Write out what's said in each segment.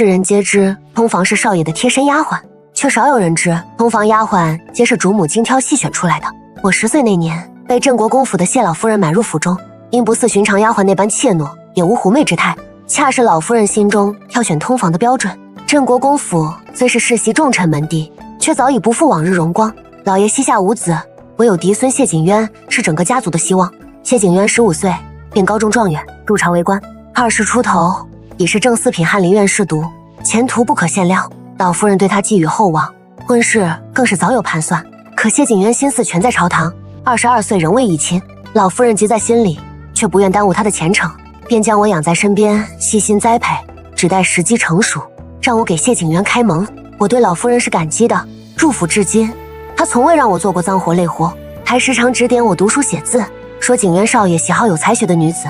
世人皆知通房是少爷的贴身丫鬟，却少有人知通房丫鬟皆是主母精挑细选出来的。我10岁那年，被镇国公府的谢老夫人买入府中，因不似寻常丫鬟那般怯懦，也无狐媚之态，恰是老夫人心中挑选通房的标准。镇国公府虽是世袭重臣门第，却早已不复往日荣光。老爷膝下无子，唯有嫡孙谢景渊是整个家族的希望。谢景渊15岁便高中状元，入朝为官，20出头已是正四品翰林院士读，前途不可限量。老夫人对他寄予厚望，婚事更是早有盘算。可谢景渊心思全在朝堂，22岁仍未议亲，老夫人急在心里，却不愿耽误他的前程，便将我养在身边，细心栽培，只待时机成熟，让我给谢景渊开蒙。我对老夫人是感激的，入府至今，她从未让我做过脏活累活，还时常指点我读书写字，说景渊少爷喜好有才学的女子，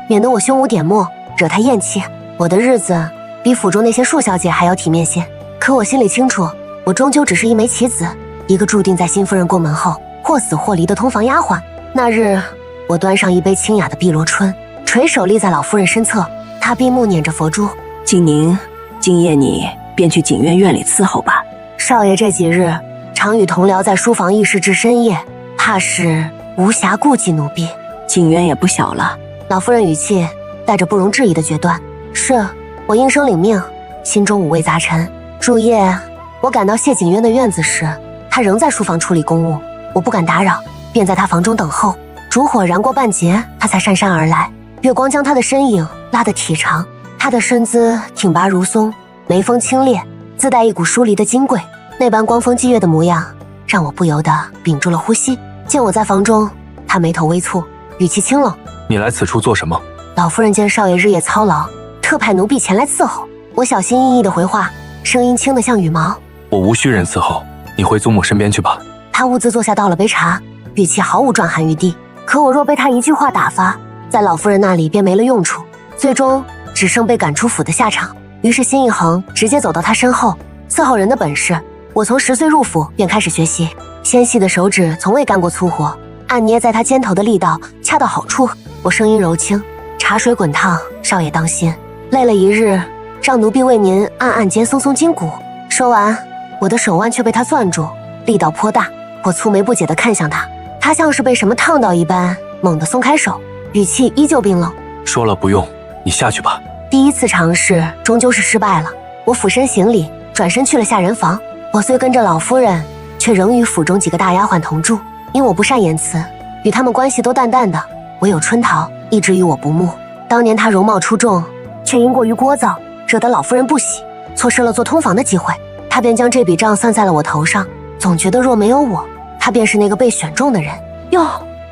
免得我胸无点墨，惹他厌弃。我的日子比府中那些庶小姐还要体面些，可我心里清楚，我终究只是一枚棋子，一个注定在新夫人过门后或死或离的通房丫鬟。那日，我端上一杯清雅的碧螺春，垂手立在老夫人身侧，她闭目捻着佛珠。景宁，今夜你便去景渊院里伺候吧。少爷这几日常与同僚在书房议事至深夜，怕是无暇顾及奴婢。景渊也不小了。老夫人语气带着不容置疑的决断。是，我应声领命，心中五味杂陈。入夜，我赶到谢景渊的院子时，他仍在书房处理公务，我不敢打扰，便在他房中等候。烛火燃过半截，他才姗姗而来，月光将他的身影拉得体长，他的身姿挺拔如松，眉峰清冽，自带一股疏离的金贵，那般光风霁月的模样，让我不由得屏住了呼吸。见我在房中，他眉头微蹙，语气清冷：你来此处做什么？老夫人见少爷日夜操劳，特派奴婢前来伺候。我小心翼翼的回话，声音轻得像羽毛：我无需人伺候，你回祖母身边去吧。他兀自坐下倒了杯茶，语气毫无转含余地。可我若被他一句话打发，在老夫人那里便没了用处，最终只剩被赶出府的下场。于是心一横，直接走到他身后。伺候人的本事，我从10岁入府便开始学习，纤细的手指从未干过粗活，按捏在他肩头的力道恰到好处。我声音柔轻：茶水滚烫，少爷当心。累了一日，让奴婢为您按按肩，松松筋骨。说完，我的手腕却被他攥住，力道颇大。我蹙眉不解地看向他，他像是被什么烫到一般，猛地松开手，语气依旧冰冷：说了不用，你下去吧。第一次尝试终究是失败了，我俯身行礼，转身去了下人房。我虽跟着老夫人，却仍与府中几个大丫鬟同住，因我不善言辞，与他们关系都淡淡的，唯有春桃一直与我不睦。当年她容貌出众，却因过于聒噪，惹得老夫人不喜，错失了做通房的机会，她便将这笔账算在了我头上，总觉得若没有我，她便是那个被选中的人。哟，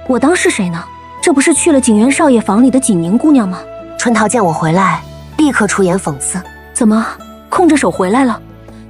我当是谁呢？这不是去了景渊少爷房里的景宁姑娘吗？春桃见我回来，立刻出言讽刺：怎么空着手回来了？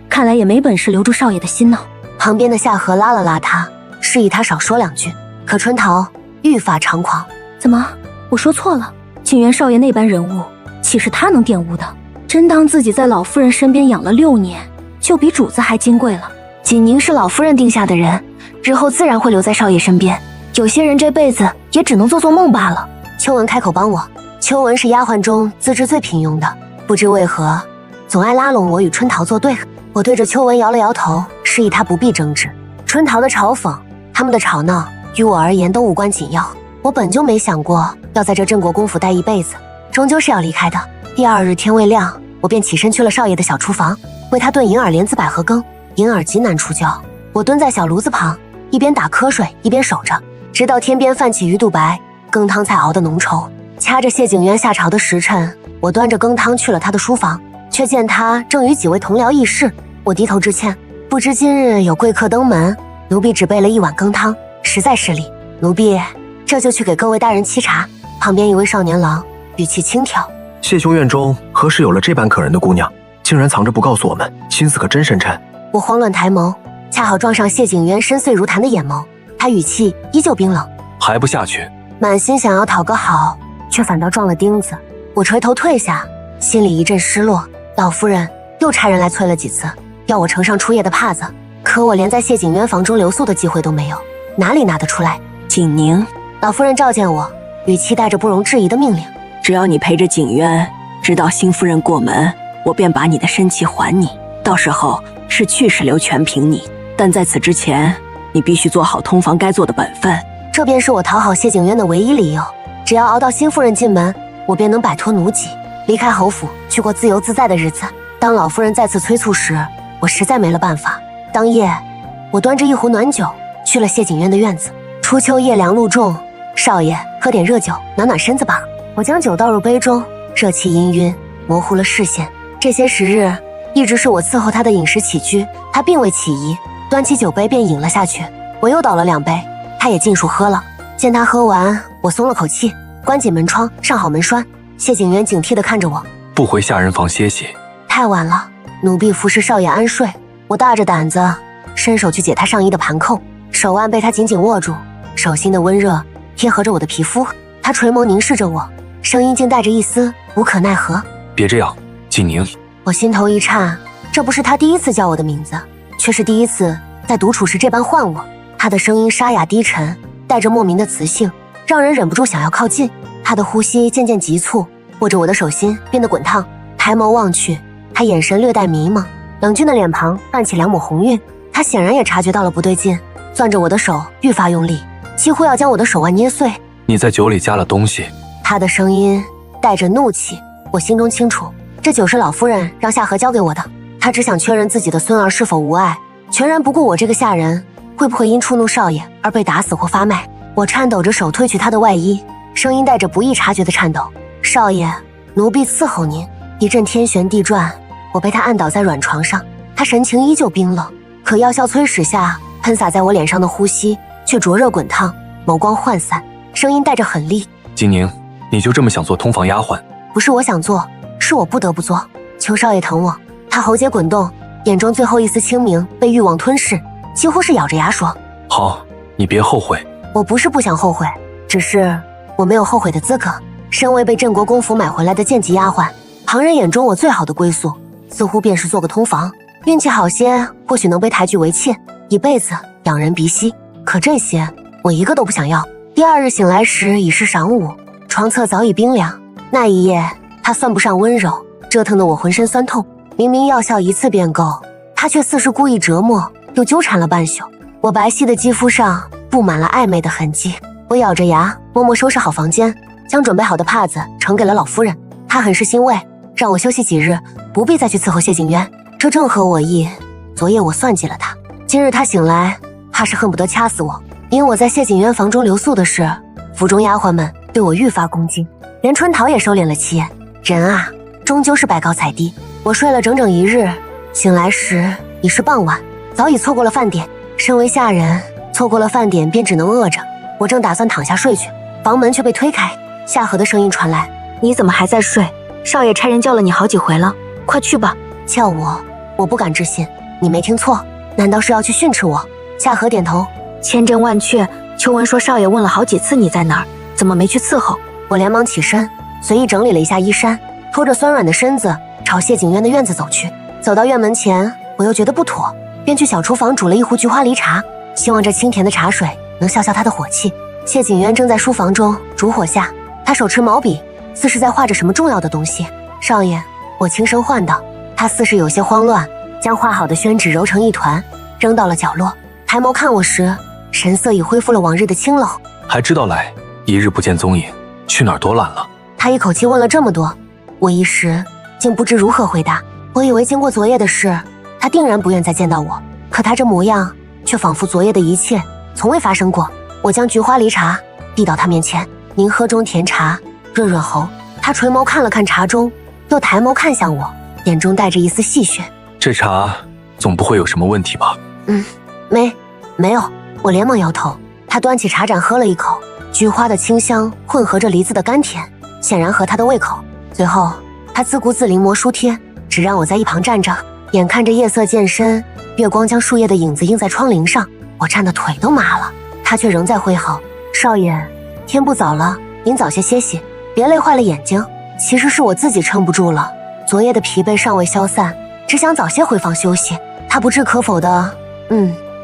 看来也没本事留住少爷的心呢。旁边的夏荷拉了拉他，示意他少说2句。可春桃愈发猖狂：怎么，我说错了？景渊少爷那般人物，岂是他能玷污的？真当自己在老夫人身边养了6年，就比主子还金贵了。景宁是老夫人定下的人，日后自然会留在少爷身边。有些人这辈子也只能做做梦罢了。秋文开口帮我。秋文是丫鬟中资质最平庸的，不知为何总爱拉拢我与春桃作对。我对着秋文摇了摇头，示意她不必争执。春桃的嘲讽，他们的吵闹，于我而言都无关紧要。我本就没想过要在这镇国公府待一辈子，终究是要离开的。第2日天未亮，我便起身去了少爷的小厨房，为他炖银耳莲子百合羹。银耳极难出浇，我蹲在小炉子旁，一边打瞌睡一边守着，直到天边泛起鱼肚白，羹汤才熬得浓稠。掐着谢景渊下朝的时辰，我端着羹汤去了他的书房，却见他正与几位同僚议事。我低头致歉，不知今日有贵客登门，奴婢只备了1碗羹汤，实在失礼。奴婢这就去给各位大人沏茶。旁边一位少年郎语气轻佻：谢兄院中何时有了这般可人的姑娘，竟然藏着不告诉我们，心思可真深沉。我慌乱抬眸，恰好撞上谢景渊深邃如潭的眼眸，他语气依旧冰冷：还不下去？满心想要讨个好，却反倒撞了钉子。我垂头退下，心里一阵失落。老夫人又差人来催了几次，要我呈上出夜的帕子，可我连在谢景渊房中留宿的机会都没有，哪里拿得出来？景宁，老夫人召见我，语气带着不容置疑的命令：只要你陪着景渊，直到新夫人过门，我便把你的身契还你，到时候是去是留全凭你。但在此之前，你必须做好通房该做的本分。这便是我讨好谢景渊的唯一理由。只要熬到新夫人进门，我便能摆脱奴籍，离开侯府，去过自由自在的日子。当老夫人再次催促时，我实在没了办法。当夜，我端着一壶暖酒去了谢景渊的院子。初秋夜凉露重，少爷喝点热酒暖暖身子吧。我将酒倒入杯中，热气氤氲，模糊了视线。这些时日一直是我伺候他的饮食起居，他并未起疑，端起酒杯便饮了下去。我又倒了2杯，他也尽数喝了。见他喝完，我松了口气，关紧门窗，上好门栓。谢景渊警惕地看着我，不回下人房歇息。太晚了，奴婢服侍少爷安睡。我大着胆子伸手去解他上衣的盘扣，手腕被他紧紧握住，手心的温热贴合着我的皮肤。他垂眸凝视着我，声音竟带着一丝无可奈何。别这样，景宁。我心头一颤，这不是他第一次叫我的名字，却是第一次在独处时这般唤我。他的声音沙哑低沉，带着莫名的磁性，让人忍不住想要靠近。他的呼吸渐渐急促，握着我的手心变得滚烫。抬眸望去，他眼神略带迷茫，冷峻的脸庞泛起2抹红晕。他显然也察觉到了不对劲，攥着我的手愈发用力，几乎要将我的手腕捏碎。你在酒里加了东西。他的声音带着怒气，我心中清楚，这酒是老夫人让夏荷交给我的。她只想确认自己的孙儿是否无碍，全然不顾我这个下人会不会因触怒少爷而被打死或发卖。我颤抖着手褪去他的外衣，声音带着不易察觉的颤抖：“少爷，奴婢伺候您。”一阵天旋地转，我被他按倒在软床上，他神情依旧冰冷，可药效催使下喷洒在我脸上的呼吸却灼热滚烫，眸光涣散，声音带着狠厉：“景宁，你就这么想做通房丫鬟？”“不是我想做，是我不得不做。求少爷疼我。”他喉结滚动，眼中最后一丝清明被欲望吞噬，几乎是咬着牙说：“好，你别后悔。”我不是不想后悔，只是我没有后悔的资格。身为被镇国公府买回来的贱籍丫鬟，旁人眼中我最好的归宿，似乎便是做个通房。运气好些，或许能被抬举为妾，一辈子养人鼻息。可这些，我一个都不想要。第2日醒来时已是晌午，床侧早已冰凉。那一夜，他算不上温柔，折腾得我浑身酸痛。明明药效一次便够，他却似是故意折磨，又纠缠了半宿。我白皙的肌肤上布满了暧昧的痕迹。我咬着牙，默默收拾好房间，将准备好的帕子呈给了老夫人。她很是欣慰，让我休息几日，不必再去伺候谢景渊。这正合我意。昨夜我算计了他，今日他醒来，怕是恨不得掐死我。因我在谢景渊房中留宿的事，府中丫鬟们对我愈发恭敬，连春桃也收敛了气焰。人啊，终究是拜高踩低。我睡了整整1日，醒来时已是傍晚，早已错过了饭点。身为下人，错过了饭点便只能饿着。我正打算躺下睡去，房门却被推开，夏荷的声音传来：“你怎么还在睡？少爷差人叫了你好几回了，快去吧。”叫我不敢置信。你没听错，难道是要去训斥我？夏荷点头，千真万确。秋文说少爷问了好几次你在哪儿，怎么没去伺候？我连忙起身，随意整理了一下衣衫，拖着酸软的身子朝谢景渊的院子走去。走到院门前，我又觉得不妥，便去小厨房煮了一壶菊花梨茶，希望这清甜的茶水能消消他的火气。谢景渊正在书房中烛火下，他手持毛笔，似是在画着什么重要的东西。少爷，我轻声唤道。他似是有些慌乱，将画好的宣纸揉成一团，扔到了角落。抬眸看我时，神色已恢复了往日的清冷。还知道来，1日不见踪影，去哪儿躲懒了？他一口气问了这么多，我一时竟不知如何回答。我以为经过昨夜的事，他定然不愿再见到我，可他这模样却仿佛昨夜的一切从未发生过。我将菊花梨茶递到他面前，您喝中甜茶，润润喉。他垂眸看了看茶盅，又抬眸看向我，眼中带着一丝戏谑。这茶总不会有什么问题吧？没有。我连忙摇头。他端起茶盏喝了一口，菊花的清香混合着梨子的甘甜，显然合他的胃口。随后他自顾自临摹书帖，只让我在一旁站着。眼看着夜色渐深，月光将树叶的影子映在窗棂上，我站得腿都麻了。他却仍在挥毫：“少爷，天不早了，您早些歇息，别累坏了眼睛。”其实是我自己撑不住了，昨夜的疲惫尚未消散，只想早些回房休息。他不置可否的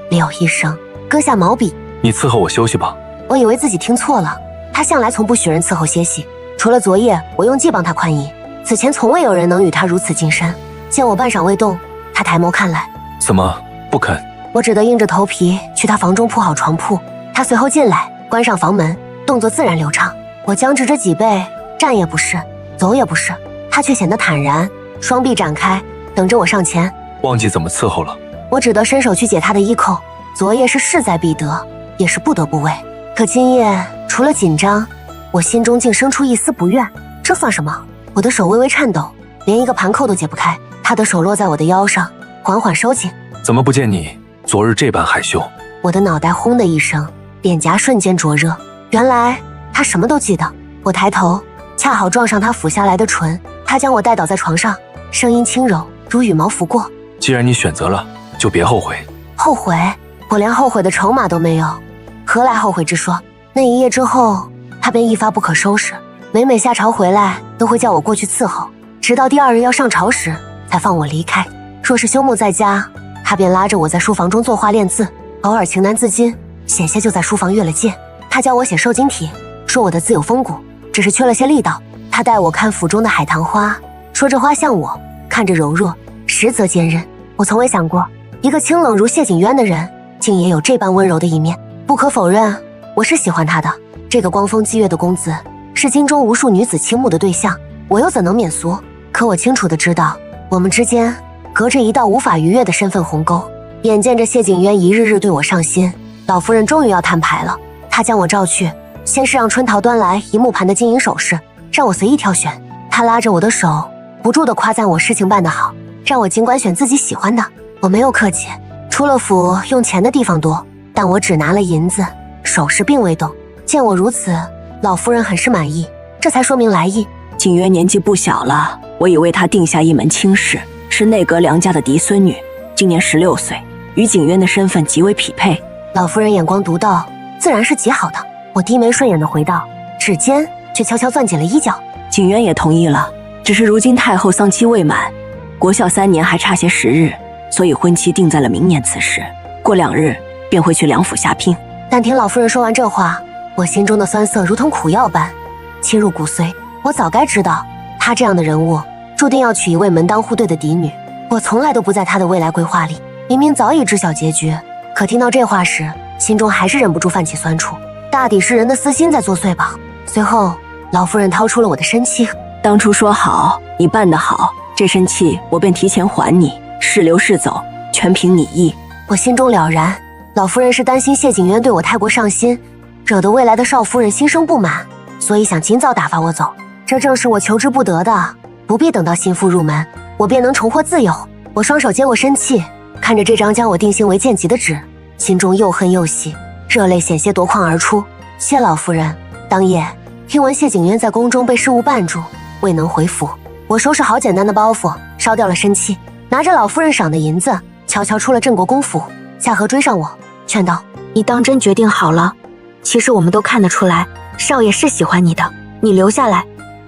了一声，搁下毛笔：“你伺候我休息吧。”我以为自己听错了，他向来从不许人伺候歇息，除了昨夜我用计帮他宽衣，此前从未有人能与他如此近身。见我半晌未动，他抬眸看来，怎么不肯？我只得硬着头皮去他房中铺好床铺。他随后进来，关上房门，动作自然流畅。我僵直着脊背，站也不是，走也不是，他却显得坦然，双臂展开，等着我上前。忘记怎么伺候了。我只得伸手去解他的衣扣。昨夜是势在必得，也是不得不为。可今夜除了紧张，我心中竟生出一丝不愿。这算什么？我的手微微颤抖，连一个盘扣都解不开。他的手落在我的腰上，缓缓收紧。怎么不见你昨日这般害羞？我的脑袋轰的一声，脸颊瞬间灼热。原来他什么都记得。我抬头，恰好撞上他俯下来的唇。他将我带倒在床上，声音轻柔，如羽毛拂过。既然你选择了，就别后悔。后悔？我连后悔的筹码都没有，何来后悔之说？那一夜之后，他便一发不可收拾。每每下朝回来，都会叫我过去伺候，直到第二日要上朝时，才放我离开。若是休沐在家，他便拉着我在书房中作画练字，偶尔情难自禁，险些就在书房越了界。他教我写瘦金体，说我的字有风骨，只是缺了些力道。他带我看府中的海棠花，说这花像我，看着柔弱，实则坚韧。我从未想过，一个清冷如谢景渊的人，竟也有这般温柔的一面。不可否认，我是喜欢他的。这个光风霁月的公子，是京中无数女子倾慕的对象，我又怎能免俗？可我清楚地知道，我们之间隔着一道无法逾越的身份鸿沟。眼见着谢景渊一日日对我上心，老夫人终于要摊牌了。她将我召去，先是让春桃端来一木盘的金银首饰，让我随意挑选。她拉着我的手，不住地夸赞我事情办得好，让我尽管选自己喜欢的。我没有客气，出了府用钱的地方多，但我只拿了银子，首饰并未动。见我如此，老夫人很是满意，这才说明来意。景渊年纪不小了，我已为他定下一门亲事，是内阁良家的嫡孙女，今年16岁，与景渊的身份极为匹配。老夫人眼光独到，自然是极好的。我低眉顺眼地回道，指尖却悄悄攥紧了衣角。景渊也同意了，只是如今太后丧期未满，国孝3年还差些时日，所以婚期定在了明年此时。过2日便会去梁府下聘。但听老夫人说完这话，我心中的酸涩如同苦药般侵入骨髓。我早该知道，她这样的人物注定要娶一位门当户对的嫡女。我从来都不在她的未来规划里，明明早已知晓结局，可听到这话时，心中还是忍不住泛起酸楚。大抵是人的私心在作祟吧。随后，老夫人掏出了我的身契。当初说好，你办得好，这身契我便提前还你，是留是走，全凭你意。我心中了然，老夫人是担心谢景渊对我太过上心，惹得未来的少夫人心生不满，所以想尽早打发我走。这正是我求之不得的，不必等到新妇入门，我便能重获自由。我双手接过身契，看着这张将我定性为贱籍的纸，心中又恨又喜，热泪险些夺眶而出。谢老夫人。当夜听闻谢景渊在宫中被事务绊住，未能回府，我收拾好简单的包袱，烧掉了身契，拿着老夫人赏的银子，悄悄出了镇国公府。夏荷追上我，劝道：你当真决定好了？其实我们都看得出来，少爷是喜欢你的，你留下来，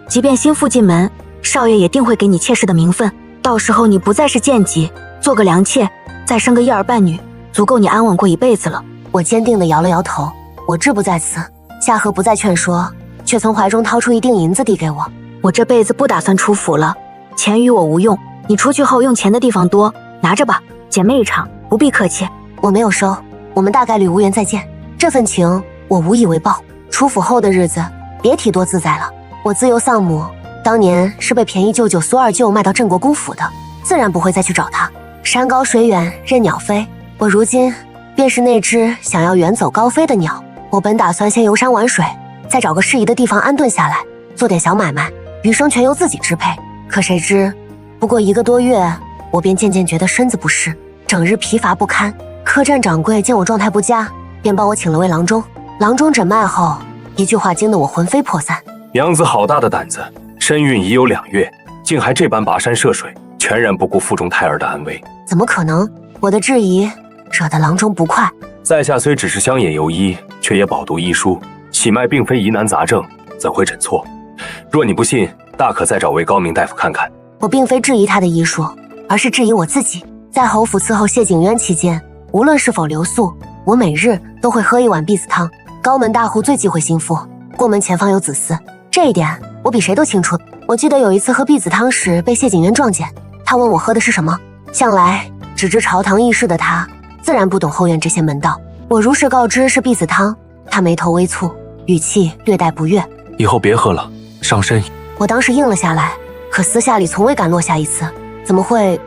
即便新妇进门，少爷也定会给你妾室的名分。到时候你不再是贱籍，做个良妾，再生个一儿半女，足够你安稳过一辈子了。我坚定地摇了摇头，我志不在此。夏荷不再劝说，却从怀中掏出一锭银子递给我。我这辈子不打算出府了，钱与我无用，你出去后用钱的地方多，拿着吧，姐妹一场，不必客气。我没有收，我们大概率无缘再见，这份情我无以为报。出府后的日子别提多自在了。我自幼丧母，当年是被便宜舅舅苏二舅卖到镇国公府的，自然不会再去找他。山高水远任鸟飞，我如今便是那只想要远走高飞的鸟。我本打算先游山玩水，再找个适宜的地方安顿下来，做点小买卖，余生全由自己支配。可谁知不过1个多月，我便渐渐觉得身子不适，整日疲乏不堪。客栈掌柜见我状态不佳，便帮我请了位郎中。郎中诊脉后，一句话惊得我魂飞魄散：娘子好大的胆子，身孕已有2月，竟还这般跋山涉水，全然不顾腹中胎儿的安危。怎么可能？我的质疑惹得郎中不快。在下虽只是乡野游医，却也饱读医书，喜脉并非疑难杂症，怎会诊错？若你不信，大可再找位高明大夫看看。我并非质疑他的医术，而是质疑我自己。在侯府伺候谢景渊期间，无论是否留宿，我每日都会喝一碗婢子汤。高门大户最忌讳心腹，过门前方有子嗣，这一点我比谁都清楚。我记得有一次喝避子汤时被谢景渊撞见，他问我喝的是什么。向来只知朝堂议事的他，自然不懂后院这些门道。我如实告知是避子汤，他眉头微蹙，语气略带不悦。以后别喝了，伤身。我当时应了下来，可私下里从未敢落下一次。怎么会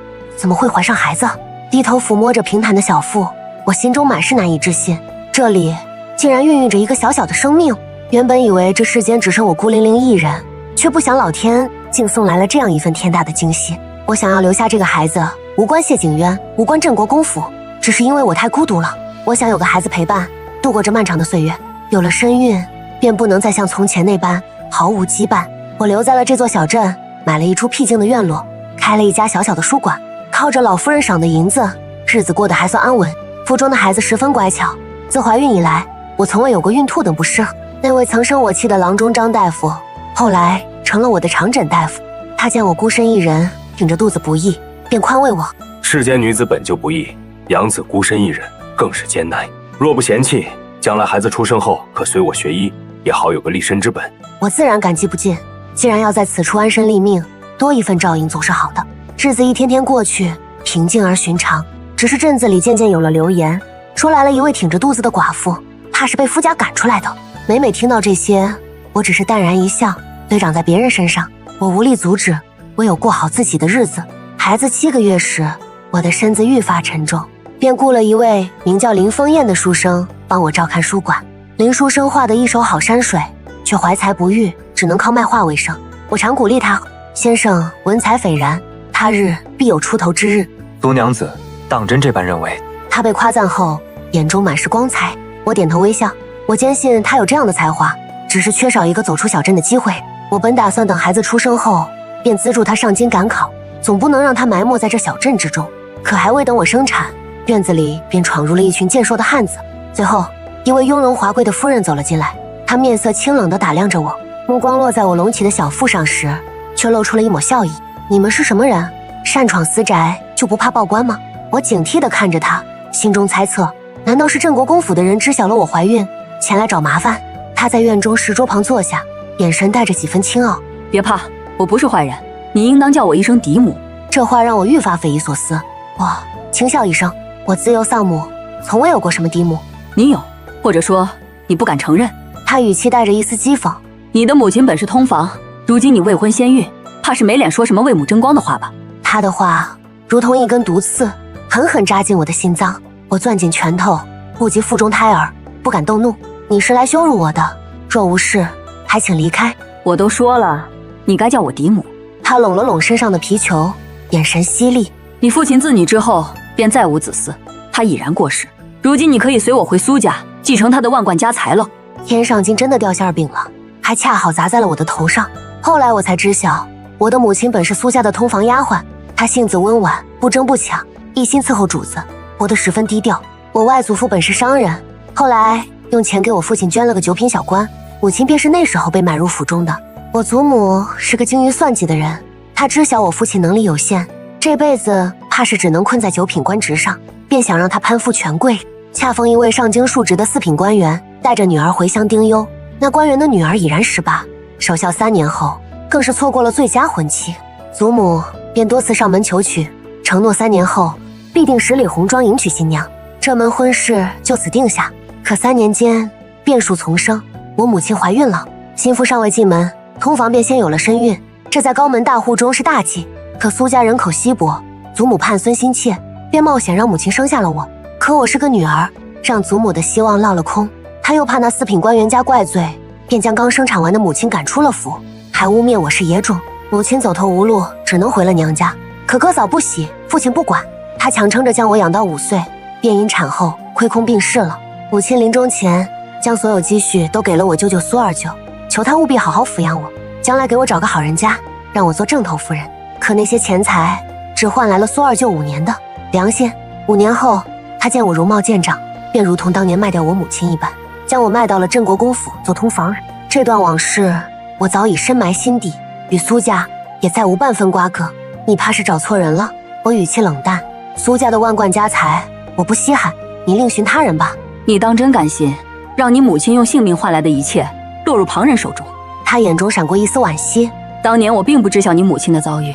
怀上孩子？低头抚摸着平坦的小腹，我心中满是难以置信。这里竟然孕育着一个小小的生命。原本以为这世间只剩我孤零零一人，却不想老天竟送来了这样一份天大的惊喜。我想要留下这个孩子，无关谢景渊，无关镇国公府，只是因为我太孤独了。我想有个孩子陪伴，度过这漫长的岁月。有了身孕，便不能再像从前那般毫无羁绊。我留在了这座小镇，买了一处僻静的院落，开了一家小小的书馆，靠着老夫人赏的银子，日子过得还算安稳。腹中的孩子十分乖巧，自怀孕以来，我从未有过孕吐等不适。那位曾生我气的郎中张大夫，后来成了我的常诊大夫。他见我孤身一人，挺着肚子不易，便宽慰我：世间女子本就不易，养子孤身一人更是艰难。若不嫌弃，将来孩子出生后可随我学医，也好有个立身之本。我自然感激不尽。既然要在此处安身立命，多一份照应总是好的。日子一天天过去，平静而寻常。只是镇子里渐渐有了流言，说来了一位挺着肚子的寡妇，怕是被夫家赶出来的。每每听到这些，我只是淡然一笑。堆长在别人身上，我无力阻止，唯有过好自己的日子。孩子7个月时，我的身子愈发沉重，便雇了一位名叫林风燕的书生帮我照看书馆。林书生画的一手好山水，却怀才不遇，只能靠卖画为生。我常鼓励他：先生文采斐然，他日必有出头之日。苏娘子当真这般认为？他被夸赞后，眼中满是光彩。我点头微笑，我坚信他有这样的才华，只是缺少一个走出小镇的机会。我本打算等孩子出生后，便资助他上京赶考，总不能让他埋没在这小镇之中。可还未等我生产，院子里便闯入了一群健硕的汉子。最后，一位雍容华贵的夫人走了进来，她面色清冷地打量着我，目光落在我隆起的小腹上时，却露出了一抹笑意。你们是什么人？擅闯私宅就不怕报官吗？我警惕地看着她，心中猜测，难道是镇国公府的人知晓了我怀孕，前来找麻烦？她在院中石桌旁坐下，眼神带着几分轻傲。别怕，我不是坏人，你应当叫我一声嫡母。这话让我愈发匪夷所思。我轻笑一声，我自幼丧母，从未有过什么嫡母。你有，或者说你不敢承认。他语气带着一丝讥讽。你的母亲本是通房，如今你未婚先孕，怕是没脸说什么为母争光的话吧？他的话如同一根毒刺，狠狠扎进我的心脏。我攥紧拳头，顾及腹中胎儿，不敢动怒。你是来羞辱我的，若无事，还请离开。我都说了，你该叫我嫡母。他拢了拢身上的皮球，眼神犀利。你父亲自你之后便再无子嗣，他已然过世，如今你可以随我回苏家，继承他的万贯家财了。天上竟真的掉馅饼了，还恰好砸在了我的头上。后来我才知晓，我的母亲本是苏家的通房丫鬟，她性子温婉，不争不抢，一心伺候主子，活得十分低调。我外祖父本是商人，后来用钱给我父亲捐了个9品小官，母亲便是那时候被买入府中的。我祖母是个精于算计的人，她知晓我父亲能力有限，这辈子怕是只能困在9品官职上，便想让他攀附权贵。恰逢一位上京述职的4品官员带着女儿回乡丁忧，那官员的女儿已然18，守孝3年后更是错过了最佳婚期。祖母便多次上门求娶，承诺3年后必定10里红妆迎娶新娘，这门婚事就此定下。可3年间变数丛生，我母亲怀孕了，新妇尚未进门，通房便先有了身孕，这在高门大户中是大忌。可苏家人口稀薄，祖母盼孙心切，便冒险让母亲生下了我。可我是个女儿，让祖母的希望落了空。她又怕那4品官员家怪罪，便将刚生产完的母亲赶出了府，还污蔑我是野种。母亲走投无路，只能回了娘家。可哥嫂不喜，父亲不管，他强撑着将我养到5岁，便因产后亏空病逝了。母亲临终前将所有积蓄都给了我舅舅苏二舅，求他务必好好抚养我，将来给我找个好人家，让我做正头夫人。可那些钱财只换来了苏二舅5年的良心。5年后，他见我容貌见长，便如同当年卖掉我母亲一般，将我卖到了镇国公府做通房人。这段往事我早已深埋心底，与苏家也再无半分瓜葛。你怕是找错人了。我语气冷淡，苏家的万贯家财我不稀罕，你另寻他人吧。你当真甘心让你母亲用性命换来的一切落入旁人手中？他眼中闪过一丝惋惜。当年我并不知晓你母亲的遭遇，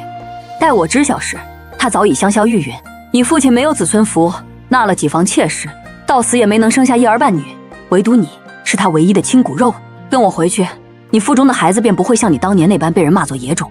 待我知晓时，她早已香消玉殒。你父亲没有子孙福，纳了几房妾室，到死也没能生下一儿半女，唯独你是他唯一的亲骨肉。跟我回去，你腹中的孩子便不会像你当年那般被人骂作野种，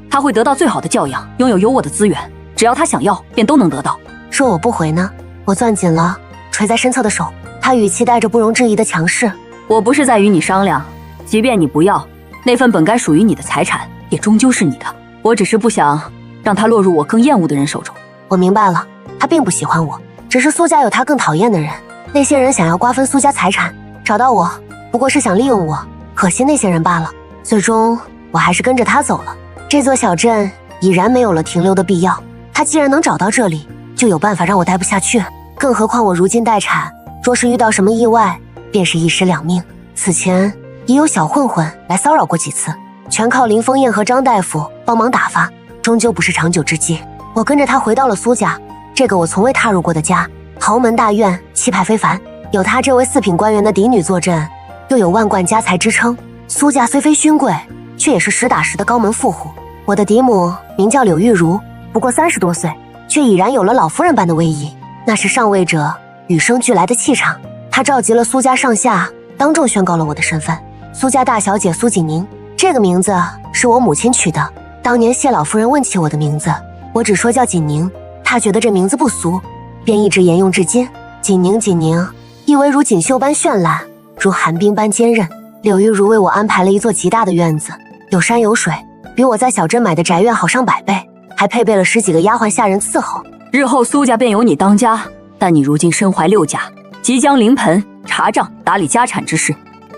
他会得到最好的教养，拥有优渥的资源，只要他想要，便都能得到。说我不回呢？我攥紧了垂在身侧的手，他语气带着不容置疑的强势。我不是在与你商量，即便你不要，那份本该属于你的财产，也终究是你的。我只是不想让他落入我更厌恶的人手中。我明白了，他并不喜欢我，只是苏家有他更讨厌的人。那些人想要瓜分苏家财产，找到我，不过是想利用我，可惜那些人罢了。最终，我还是跟着他走了。这座小镇已然没有了停留的必要。他既然能找到这里，就有办法让我待不下去。更何况我如今待产，若是遇到什么意外，便是一尸两命。此前也有小混混来骚扰过几次，全靠林峰燕和张大夫帮忙打发，终究不是长久之计。我跟着他回到了苏家，这个我从未踏入过的家。豪门大院，气派非凡，有他这位四品官员的嫡女坐镇，又有万贯家财支撑。苏家虽非勋贵，却也是实打实的高门富户。我的嫡母名叫柳玉茹，不过30多岁，却已然有了老夫人般的威仪，那是上位者与生俱来的气场。她召集了苏家上下，当众宣告了我的身份：苏家大小姐苏锦宁。这个名字是我母亲取的，当年谢老夫人问起我的名字，我只说叫锦宁，她觉得这名字不俗，便一直沿用至今。锦宁，锦宁，意为如锦绣般绚烂，如寒冰般坚韧。柳玉茹为我安排了一座极大的院子，有山有水，比我在小镇买的宅院好上100倍，还配备了10几个丫鬟下人伺候。日后苏家便由你当家，但你如今身怀6甲，即将临盆查账打理家产之事，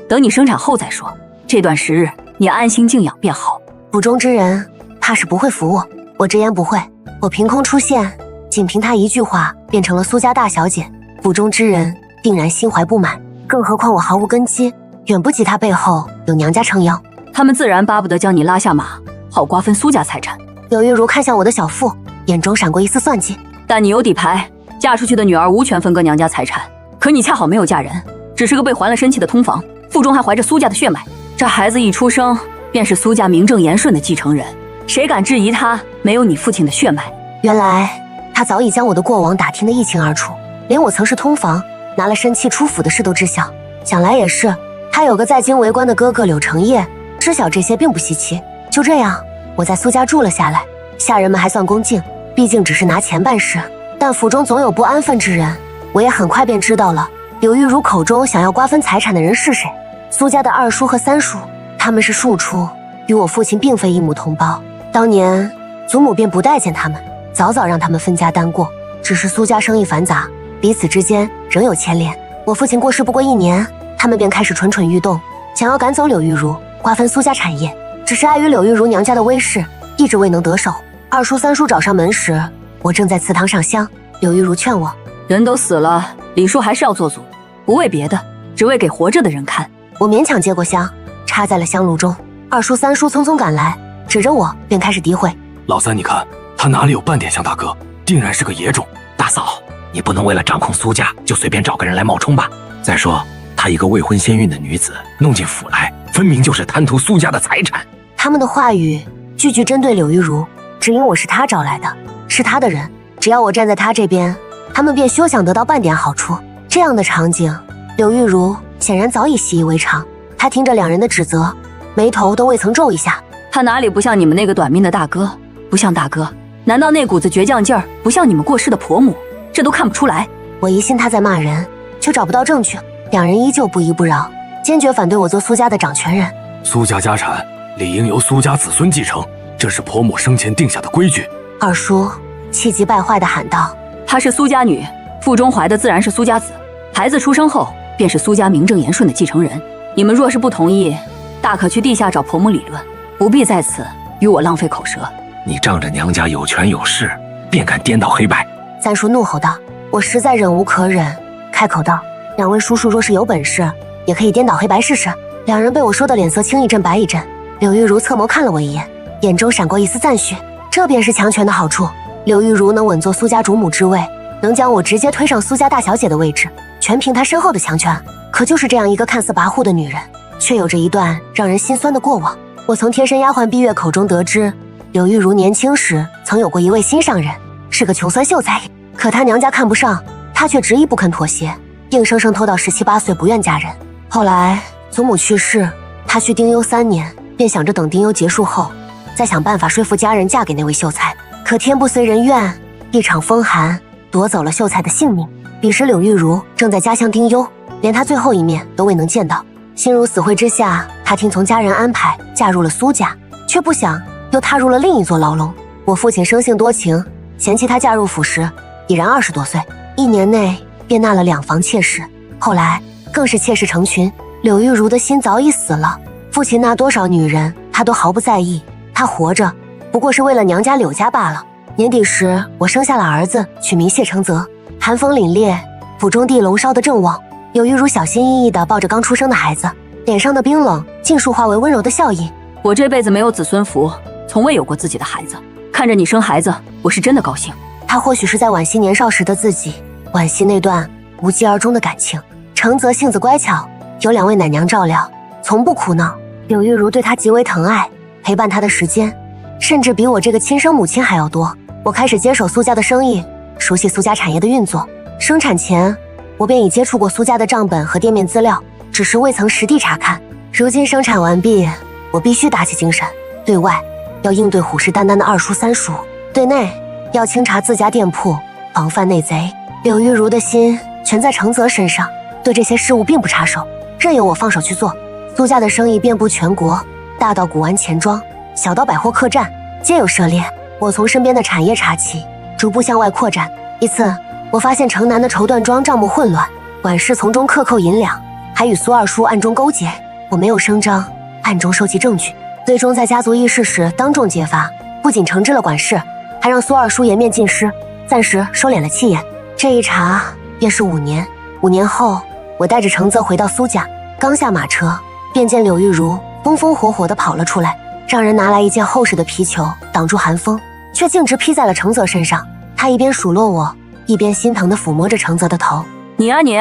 等你生产后再说。这段时日你安心静养便好。府中之人怕是不会服我，我直言不讳。我凭空出现，仅凭他一句话变成了苏家大小姐，府中之人定然心怀不满。更何况我毫无根基，远不及他背后有娘家撑腰，他们自然巴不得将你拉下马，好瓜分苏家财产。柳玉茹看向我的小腹，眼中闪过一丝算计。但你有底牌，嫁出去的女儿无权分割娘家财产，可你恰好没有嫁人，只是个被还了身契的通房，腹中还怀着苏家的血脉。这孩子一出生便是苏家名正言顺的继承人，谁敢质疑他没有你父亲的血脉？原来他早已将我的过往打听得一清二楚，连我曾是通房拿了身契出府的事都知晓。想来也是，他有个在京为官的哥哥柳成业，知晓这些并不稀奇。就这样，我在苏家住了下来，下人们还算恭敬，毕竟只是拿钱办事，但府中总有不安分之人。我也很快便知道了柳玉茹口中想要瓜分财产的人是谁。苏家的2叔和3叔，他们是庶出，与我父亲并非一母同胞。当年祖母便不待见他们，早早让他们分家单过。只是苏家生意繁杂，彼此之间仍有牵连。我父亲过世不过1年，他们便开始蠢蠢欲动，想要赶走柳玉茹，瓜分苏家产业。只是碍于柳玉茹娘家的威势，一直未能得手。2叔3叔找上门时，我正在祠堂上香。柳玉茹劝我，人都死了，礼数还是要做足，不为别的，只为给活着的人看。我勉强接过香，插在了香炉中。2叔3叔匆匆赶来，指着我便开始诋毁。老三，你看他哪里有半点像大哥，定然是个野种。大嫂，你不能为了掌控苏家就随便找个人来冒充吧？再说她一个未婚先孕的女子弄进府来，分明就是贪图苏家的财产。他们的话语句句针对柳玉茹，只因我是他找来的，是他的人，只要我站在他这边，他们便休想得到半点好处。这样的场景，柳玉茹显然早已习以为常。她听着2人的指责，眉头都未曾皱一下。他哪里不像你们那个短命的大哥？不像大哥，难道那股子倔强劲儿不像你们过世的婆母？这都看不出来。我疑心他在骂人，却找不到证据。2人依旧不依不饶，坚决反对我做苏家的掌权人。苏家家产理应由苏家子孙继承，这是婆母生前定下的规矩。2叔气急败坏地喊道：“她是苏家女，腹中怀的自然是苏家子，孩子出生后便是苏家名正言顺的继承人。你们若是不同意，大可去地下找婆母理论，不必在此与我浪费口舌。”你仗着娘家有权有势，便敢颠倒黑白？3叔怒吼道。我实在忍无可忍，开口道：“2位叔叔若是有本事，也可以颠倒黑白试试。”2人被我说的脸色青一阵白一阵。柳玉茹侧眸看了我一眼，眼中闪过一丝赞许。这便是强权的好处。柳玉茹能稳坐苏家主母之位，能将我直接推上苏家大小姐的位置，全凭她身后的强权。可就是这样一个看似跋扈的女人，却有着一段让人心酸的过往。我从贴身丫鬟碧月口中得知，柳玉如年轻时曾有过一位心上人，是个穷酸秀才，可她娘家看不上，她却执意不肯妥协，硬生生拖到17、18岁不愿嫁人。后来祖母去世，她去丁忧3年，便想着等丁忧结束后，再想办法说服家人嫁给那位秀才。可天不遂人愿，一场风寒夺走了秀才的性命。彼时柳玉如正在家乡丁忧，连她最后一面都未能见到。心如死灰之下，她听从家人安排嫁入了苏家，却不想又踏入了另一座牢笼。我父亲生性多情，嫌弃她嫁入府时已然20多岁，1年内便纳了2房妾室，后来更是妾室成群。柳玉如的心早已死了，父亲纳多少女人她都毫不在意，她活着不过是为了娘家柳家罢了。年底时，我生下了儿子，取名谢承泽。寒风凛冽，府中地笼烧得正旺，柳玉如小心翼翼地抱着刚出生的孩子，脸上的冰冷尽数化为温柔的笑意。我这辈子没有子孙福，从未有过自己的孩子，看着你生孩子，我是真的高兴。他或许是在惋惜年少时的自己，惋惜那段无疾而终的感情。承泽性子乖巧，有2位奶娘照料，从不哭闹。柳玉如对他极为疼爱，陪伴他的时间甚至比我这个亲生母亲还要多。我开始接手苏家的生意，熟悉苏家产业的运作。生产前，我便已接触过苏家的账本和店面资料，只是未曾实地查看。如今生产完毕，我必须打起精神，对外要应对虎视眈眈的2叔3叔，对内要清查自家店铺，防范内贼。柳玉如的心全在承泽身上，对这些事务并不插手，任由我放手去做。苏家的生意遍布全国，大到古玩钱庄，小到百货客栈，皆有涉猎。我从身边的产业查起，逐步向外扩展。一次，我发现城南的绸缎庄账目混乱，管事从中克扣银两，还与苏2叔暗中勾结。我没有声张，暗中收集证据，最终在家族议事时当众揭发，不仅惩治了管事，还让苏2叔颜面尽失，暂时收敛了气焰。这一查便是5年。5年后，我带着承泽回到苏家，刚下马车，便见柳玉如风风火火地跑了出来，让人拿来一件厚实的皮球挡住寒风，却径直劈在了承泽身上。他一边数落我，一边心疼地抚摸着承泽的头。你啊你，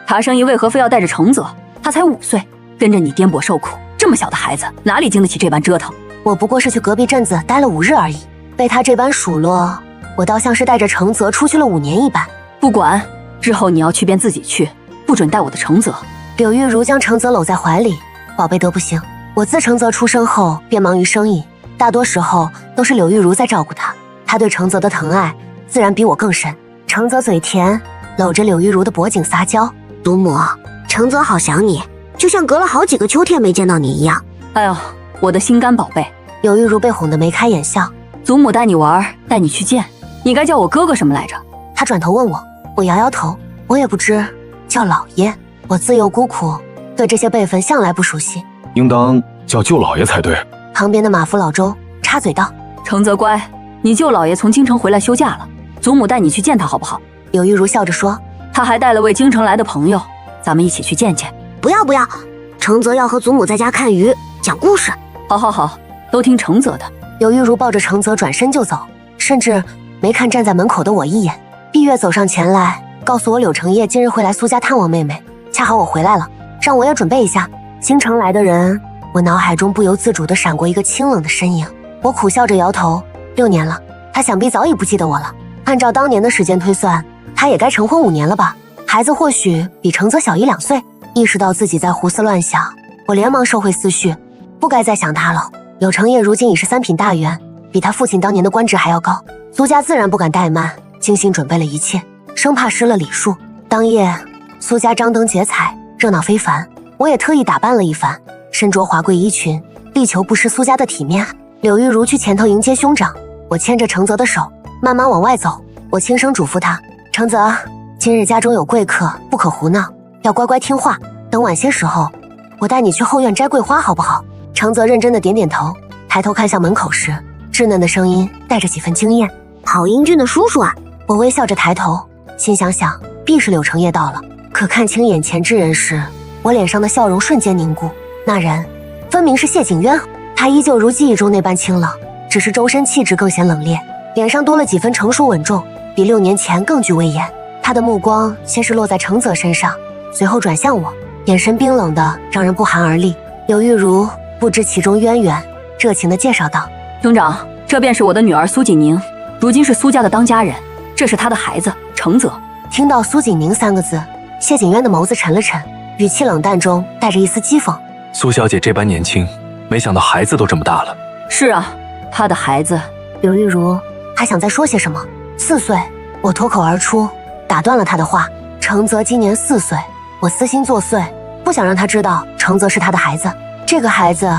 茶生意为何非要带着承泽？他才5岁，跟着你颠簸受苦，这么小的孩子哪里经得起这般折腾？我不过是去隔壁镇子待了5日而已，被他这般数落，我倒像是带着承泽出去了5年一般。不管，日后你要去便自己去，不准带我的承泽。柳玉如将承泽搂在怀里，宝贝得不行。我自承泽出生后便忙于生意，大多时候都是柳玉如在照顾他，他对承泽的疼爱自然比我更深。承泽嘴甜，搂着柳玉如的脖颈撒娇：祖母，承泽好想你，就像隔了好几个秋天没见到你一样。哎呦，我的心肝宝贝。柳玉如被哄得眉开眼笑。祖母带你玩，带你去见，你该叫我哥哥什么来着？他转头问我，我摇摇头，我也不知，叫老爷。我自幼孤苦，对这些辈分向来不熟悉，应当叫舅老爷才对。旁边的马夫老周插嘴道：承泽乖，你舅老爷从京城回来休假了，祖母带你去见他好不好？柳玉如笑着说：他还带了位京城来的朋友，咱们一起去见见。不要不要，承泽要和祖母在家看鱼讲故事。好好好，都听承泽的。柳玉如抱着承泽转身就走，甚至没看站在门口的我一眼。碧月走上前来，告诉我柳承业今日会来苏家探望妹妹，恰好我回来了，让我也准备一下。京城来的人，我脑海中不由自主地闪过一个清冷的身影。我苦笑着摇头，6年了，他想必早已不记得我了。按照当年的时间推算，他也该成婚5年了吧？孩子或许比承泽小1、2岁。意识到自己在胡思乱想，我连忙收回思绪，不该再想他了。柳承业如今已是3品大员，比他父亲当年的官职还要高，苏家自然不敢怠慢，精心准备了一切，生怕失了礼数。当夜，苏家张灯结彩，热闹非凡。我也特意打扮了一番，身着华贵衣裙，力求不失苏家的体面。柳玉如去前头迎接兄长，我牵着承泽的手，慢慢往外走。我轻声嘱咐他：承泽，今日家中有贵客，不可胡闹，要乖乖听话。等晚些时候，我带你去后院摘桂花，好不好？承泽认真的点点头，抬头看向门口时，稚嫩的声音带着几分惊艳：好英俊的叔叔啊！我微笑着抬头，心想想必是柳承业到了。可看清眼前之人时，我脸上的笑容瞬间凝固。那人分明是谢景渊，他依旧如记忆中那般清冷，只是周身气质更显冷冽，脸上多了几分成熟稳重，比6年前更具威严。他的目光先是落在承泽身上，随后转向我，眼神冰冷的让人不寒而栗。柳玉如不知其中渊源，热情地介绍道：“兄长，这便是我的女儿苏锦宁，如今是苏家的当家人，这是她的孩子程泽。”听到苏锦宁3个字，谢景渊的眸子沉了沉，语气冷淡中带着一丝讥讽。苏小姐这般年轻，没想到孩子都这么大了。是啊，她的孩子。柳玉如还想再说些什么，4岁，我脱口而出，打断了他的话。程泽今年4岁，我私心作祟，不想让他知道程泽是他的孩子。这个孩子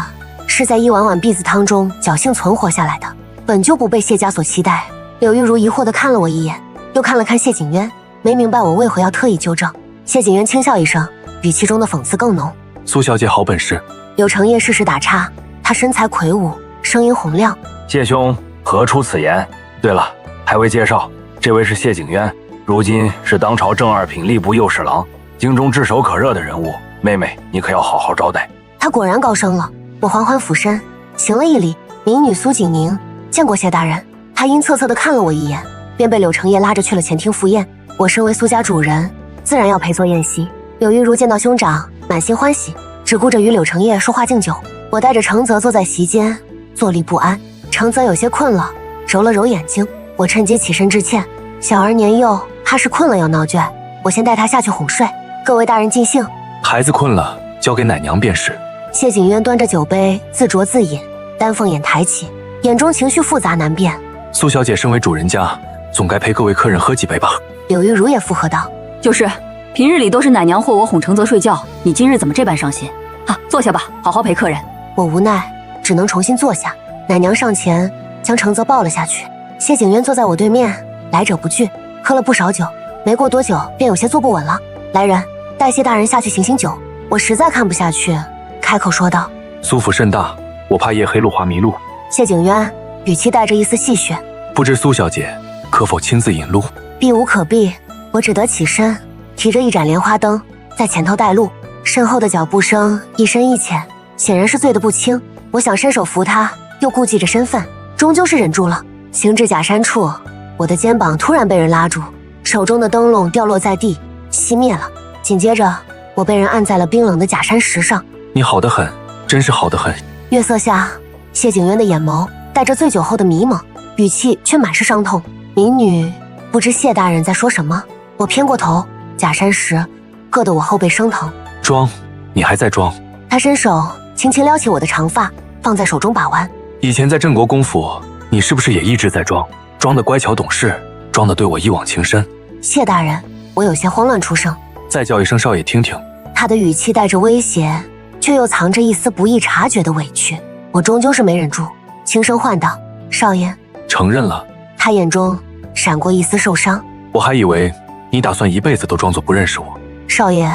是在一碗碗篦子汤中侥幸存活下来的，本就不被谢家所期待。柳玉如疑惑地看了我一眼，又看了看谢景渊，没明白我为何要特意纠正。谢景渊轻笑一声，语气中的讽刺更浓。苏小姐好本事。柳承业适时打岔，他身材魁梧，声音洪亮。谢兄何出此言？对了，还未介绍，这位是谢景渊，如今是当朝正二品吏部右侍郎，京中炙手可热的人物。妹妹，你可要好好招待。他果然高升了。我缓缓俯身，行了一礼。民女苏锦宁，见过谢大人。他阴恻恻地看了我一眼，便被柳承业拉着去了前厅赴宴。我身为苏家主人，自然要陪坐宴席。柳玉如见到兄长，满心欢喜，只顾着与柳承业说话敬酒。我带着程泽坐在席间，坐立不安。程泽有些困了，揉了揉眼睛。我趁机起身致歉，小儿年幼，怕是困了要闹倦，我先带他下去哄睡。各位大人尽兴。孩子困了，交给奶娘便是。谢景渊端着酒杯自酌自饮，丹凤眼抬起，眼中情绪复杂难辨。苏小姐身为主人家，总该陪各位客人喝几杯吧。柳玉如也附和道：“就是，平日里都是奶娘或我哄程泽睡觉，你今日怎么这般上心？啊，坐下吧，好好陪客人。”我无奈，只能重新坐下。奶娘上前将程泽抱了下去。谢景渊坐在我对面，来者不拒，喝了不少酒，没过多久便有些坐不稳了。来人，带谢大人下去醒醒酒。我实在看不下去，开口说道：“苏府甚大，我怕夜黑路滑迷路。”谢景渊语气带着一丝戏谑：“不知苏小姐可否亲自引路？”避无可避，我只得起身，提着一盏莲花灯在前头带路。身后的脚步声一深一浅，显然是醉得不轻。我想伸手扶他，又顾忌着身份，终究是忍住了。行至假山处，我的肩膀突然被人拉住，手中的灯笼掉落在地，熄灭了。紧接着，我被人按在了冰冷的假山石上。你好得很，真是好得很。月色下，谢景渊的眼眸带着醉酒后的迷蒙，语气却满是伤痛。民女不知谢大人在说什么。我偏过头，假山石硌得我后背生疼。装，你还在装？他伸手轻轻撩起我的长发，放在手中把玩。以前在镇国公府，你是不是也一直在装？装得乖巧懂事，装得对我一往情深。谢大人，我有些慌乱出声。再叫一声少爷听听。他的语气带着威胁，却又藏着一丝不易察觉的委屈。我终究是没忍住，轻声唤道：“少爷。”承认了。他眼中闪过一丝受伤。我还以为你打算一辈子都装作不认识我。少爷，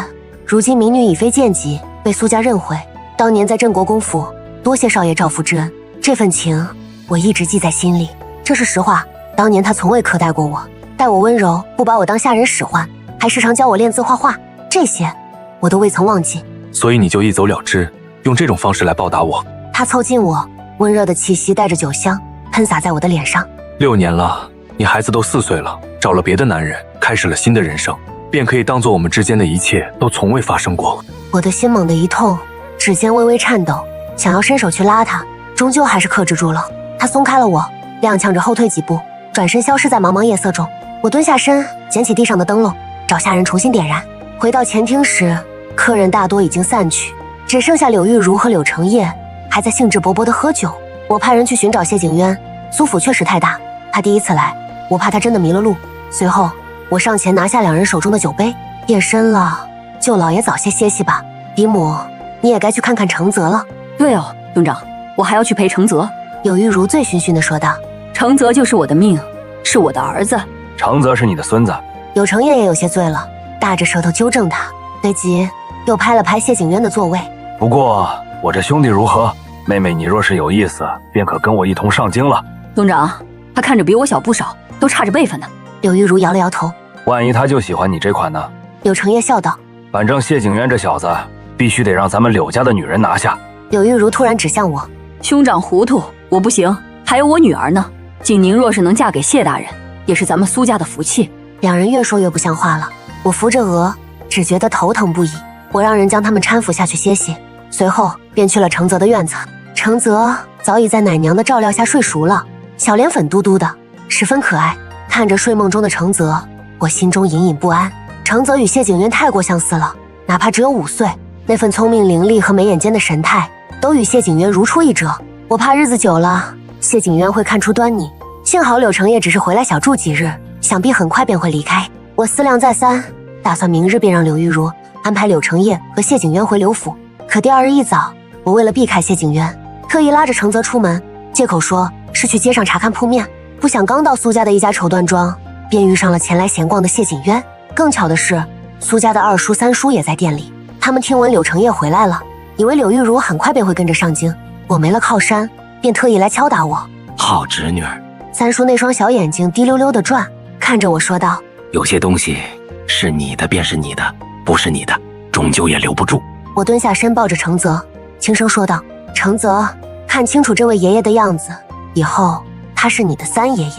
如今民女已非贱籍，被苏家认回。当年在镇国公府，多谢少爷照拂之恩，这份情我一直记在心里。这是实话，当年他从未苛待过我，待我温柔，不把我当下人使唤，还时常教我练字画画，这些我都未曾忘记。所以你就一走了之，用这种方式来报答我？他凑近我，温热的气息带着酒香，喷洒在我的脸上。6年了，你孩子都4岁了，找了别的男人，开始了新的人生，便可以当做我们之间的一切都从未发生过。我的心猛地一痛，指尖微微颤抖，想要伸手去拉他，终究还是克制住了。他松开了我，踉跄着后退几步，转身消失在茫茫夜色中。我蹲下身，捡起地上的灯笼，找下人重新点燃。回到前厅时，客人大多已经散去，只剩下柳玉如和柳承业还在兴致勃勃地喝酒。我派人去寻找谢景渊，苏府确实太大，他第一次来，我怕他真的迷了路。随后我上前拿下2人手中的酒杯。夜深了，舅老爷早些歇息吧。嫡母，你也该去看看程泽了。对哦，兄长，我还要去陪程泽。柳玉如醉醺醺地说道：“程泽就是我的命，是我的儿子。程泽是你的孙子。”柳承业也有些醉了，大着舌头纠正他，随即又拍了拍谢景渊的座位。不过我这兄弟如何？妹妹，你若是有意思，便可跟我一同上京了。兄长，他看着比我小不少，都差着辈分呢。柳玉如摇了摇头。万一他就喜欢你这款呢？柳承业笑道：“反正谢景渊这小子，必须得让咱们柳家的女人拿下。”柳玉如突然指向我：“兄长糊涂，我不行，还有我女儿呢。景宁若是能嫁给谢大人，也是咱们苏家的福气。”2人越说越不像话了。我扶着额，只觉得头疼不已。我让人将他们搀扶下去歇息。随后便去了程泽的院子。程泽早已在奶娘的照料下睡熟了，小脸粉嘟嘟的，十分可爱。看着睡梦中的程泽，我心中隐隐不安。程泽与谢景渊太过相似了，哪怕只有5岁，那份聪明伶俐和眉眼间的神态都与谢景渊如出一辙。我怕日子久了，谢景渊会看出端倪。幸好柳成业只是回来小住几日，想必很快便会离开。我思量再三，打算明日便让柳玉如安排柳成业和谢景渊回柳府。可第2日一早，我为了避开谢景渊，特意拉着程泽出门，借口说是去街上查看铺面。不想刚到苏家的一家绸缎庄，便遇上了前来闲逛的谢景渊。更巧的是，苏家的2叔3叔也在店里。他们听闻柳成业回来了，以为柳玉如很快便会跟着上京。我没了靠山，便特意来敲打我。好侄女儿3叔那双小眼睛滴溜溜地转，看着我说道：“有些东西是你的便是你的，不是你的，终究也留不住。”我蹲下身抱着程泽，轻声说道：“程泽，看清楚这位爷爷的样子，以后他是你的3爷爷。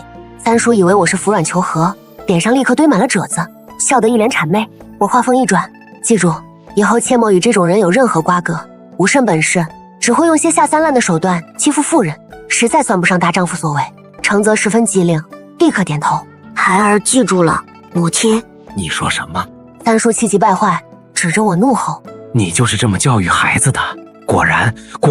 ”3叔以为我是服软求和，脸上立刻堆满了褶子，笑得一脸谄媚。我话锋一转：“记住，以后切莫与这种人有任何瓜葛，无甚本事，只会用些下三滥的手段欺负妇人，实在算不上大丈夫所为。”程泽十分机灵，立刻点头：“孩儿记住了，母亲。”你说什么？3叔气急败坏，指着我怒吼：“你就是这么教育孩子的？果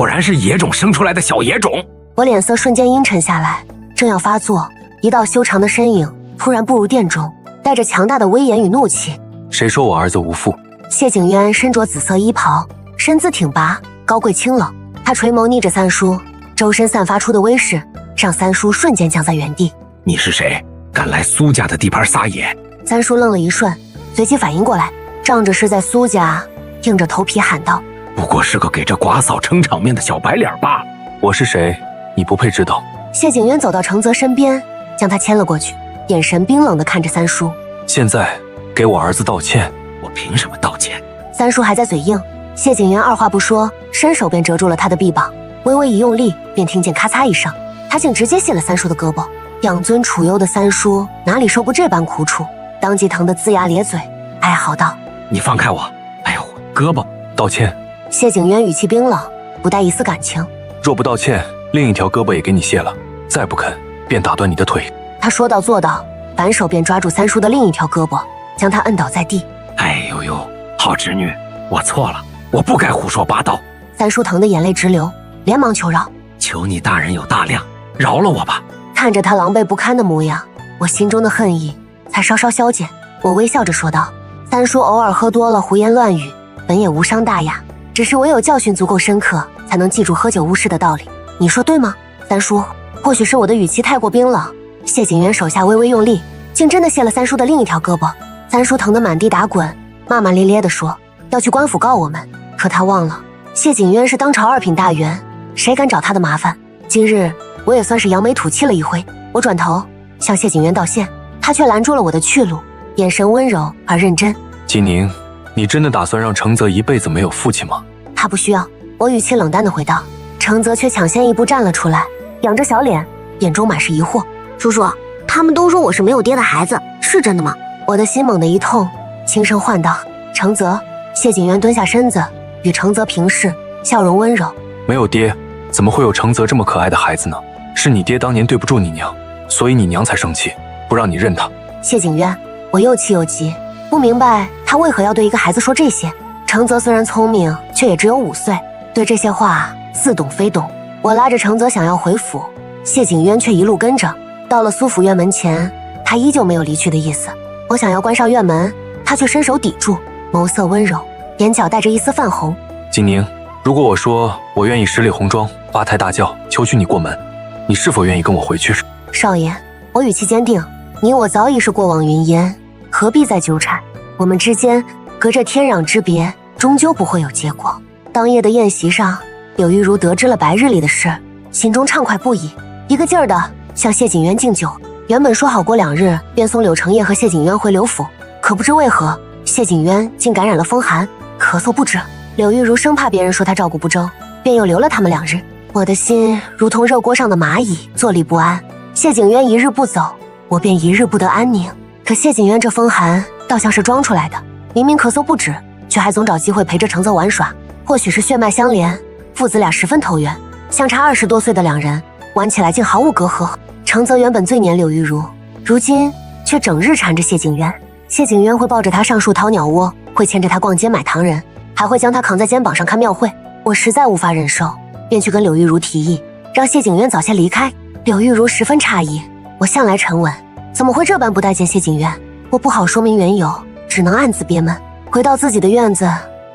然是野种生出来的小野种！”我脸色瞬间阴沉下来，正要发作，一道修长的身影突然步入殿中，带着强大的威严与怒气。谁说我儿子无父？谢景渊身着紫色衣袍，身姿挺拔，高贵清冷。他垂眸睨着3叔，周身散发出的威势让3叔瞬间僵在原地。你是谁？敢来苏家的地盘撒野？3叔愣了一瞬，随即反应过来，仗着是在苏家，硬着头皮喊道：“不过是个给这寡嫂撑场面的小白脸罢了。”我是谁？你不配知道。谢景渊走到程泽身边，将他牵了过去，眼神冰冷地看着3叔。现在给我儿子道歉。我凭什么道歉？3叔还在嘴硬，谢景渊二话不说，伸手便折住了他的臂膀，微微一用力，便听见咔嚓一声，他竟直接卸了3叔的胳膊。养尊处优的3叔哪里受过这般苦楚，当即疼得龇牙咧嘴，哀嚎道：“你放开我！哎呦，胳膊！”道歉。谢景渊语气冰冷，不带一丝感情。若不道歉，另一条胳膊也给你卸了，再不肯便打断你的腿。他说到做到，反手便抓住3叔的另一条胳膊，将他摁倒在地。哎呦呦，好侄女，我错了，我不该胡说八道。3叔疼得眼泪直流，连忙求饶：“求你大人有大量，饶了我吧。”看着他狼狈不堪的模样，我心中的恨意才稍稍消减。我微笑着说道：“3叔偶尔喝多了胡言乱语，本也无伤大雅，只是唯有教训足够深刻，才能记住喝酒误事的道理。你说对吗？”3叔，或许是我的语气太过冰冷，谢景渊手下微微用力，竟真的卸了3叔的另一条胳膊。3叔疼得满地打滚，骂骂咧咧地说要去官府告我们。可他忘了，谢景渊是当朝2品大员，谁敢找他的麻烦？今日我也算是扬眉吐气了一回。我转头向谢景渊道谢，他却拦住了我的去路，眼神温柔而认真。金宁，你真的打算让程泽一辈子没有父亲吗？他不需要，我语气冷淡地回道。程泽却抢先一步站了出来，仰着小脸，眼中满是疑惑：“叔叔，他们都说我是没有爹的孩子，是真的吗？”我的心猛地一痛，轻声唤道：“程泽。”谢景渊蹲下身子，与程泽平视，笑容温柔：“没有爹，怎么会有程泽这么可爱的孩子呢？是你爹当年对不住你娘，所以你娘才生气，不让你认他。”谢景渊，我又气又急，不明白他为何要对一个孩子说这些。程泽虽然聪明，却也只有5岁，对这些话似懂非懂。我拉着程泽想要回府，谢景渊却一路跟着。到了苏府院门前，他依旧没有离去的意思。我想要关上院门，他却伸手抵住，眸色温柔，眼角带着一丝泛红。景宁，如果我说我愿意10里红妆8抬大轿求娶你过门，你是否愿意跟我回去？少爷，我语气坚定，你我早已是过往云烟，何必再纠缠？我们之间隔着天壤之别，终究不会有结果。当夜的宴席上，柳玉如得知了白日里的事，心中畅快不已，一个劲儿的向谢景渊敬酒。原本说好过2日便送柳成业和谢景渊回柳府，可不知为何谢景渊竟感染了风寒，咳嗽不止。柳玉如生怕别人说他照顾不周，便又留了他们2日。我的心如同热锅上的蚂蚁，坐立不安。谢景渊一日不走，我便一日不得安宁。可谢景渊这风寒倒像是装出来的，明明咳嗽不止，却还总找机会陪着程泽玩耍。或许是血脉相连，父子俩十分投缘，相差20多岁的两人玩起来竟毫无隔阂。程泽原本最黏柳玉如，如今却整日缠着谢景渊。谢景渊会抱着他上树掏鸟窝，会牵着他逛街买糖人，还会将他扛在肩膀上看庙会。我实在无法忍受，便去跟柳玉如提议，让谢景渊早些离开。柳玉如十分诧异，我向来沉稳，怎么会这般不待见谢景渊？我不好说明缘由，只能暗自憋闷。回到自己的院子，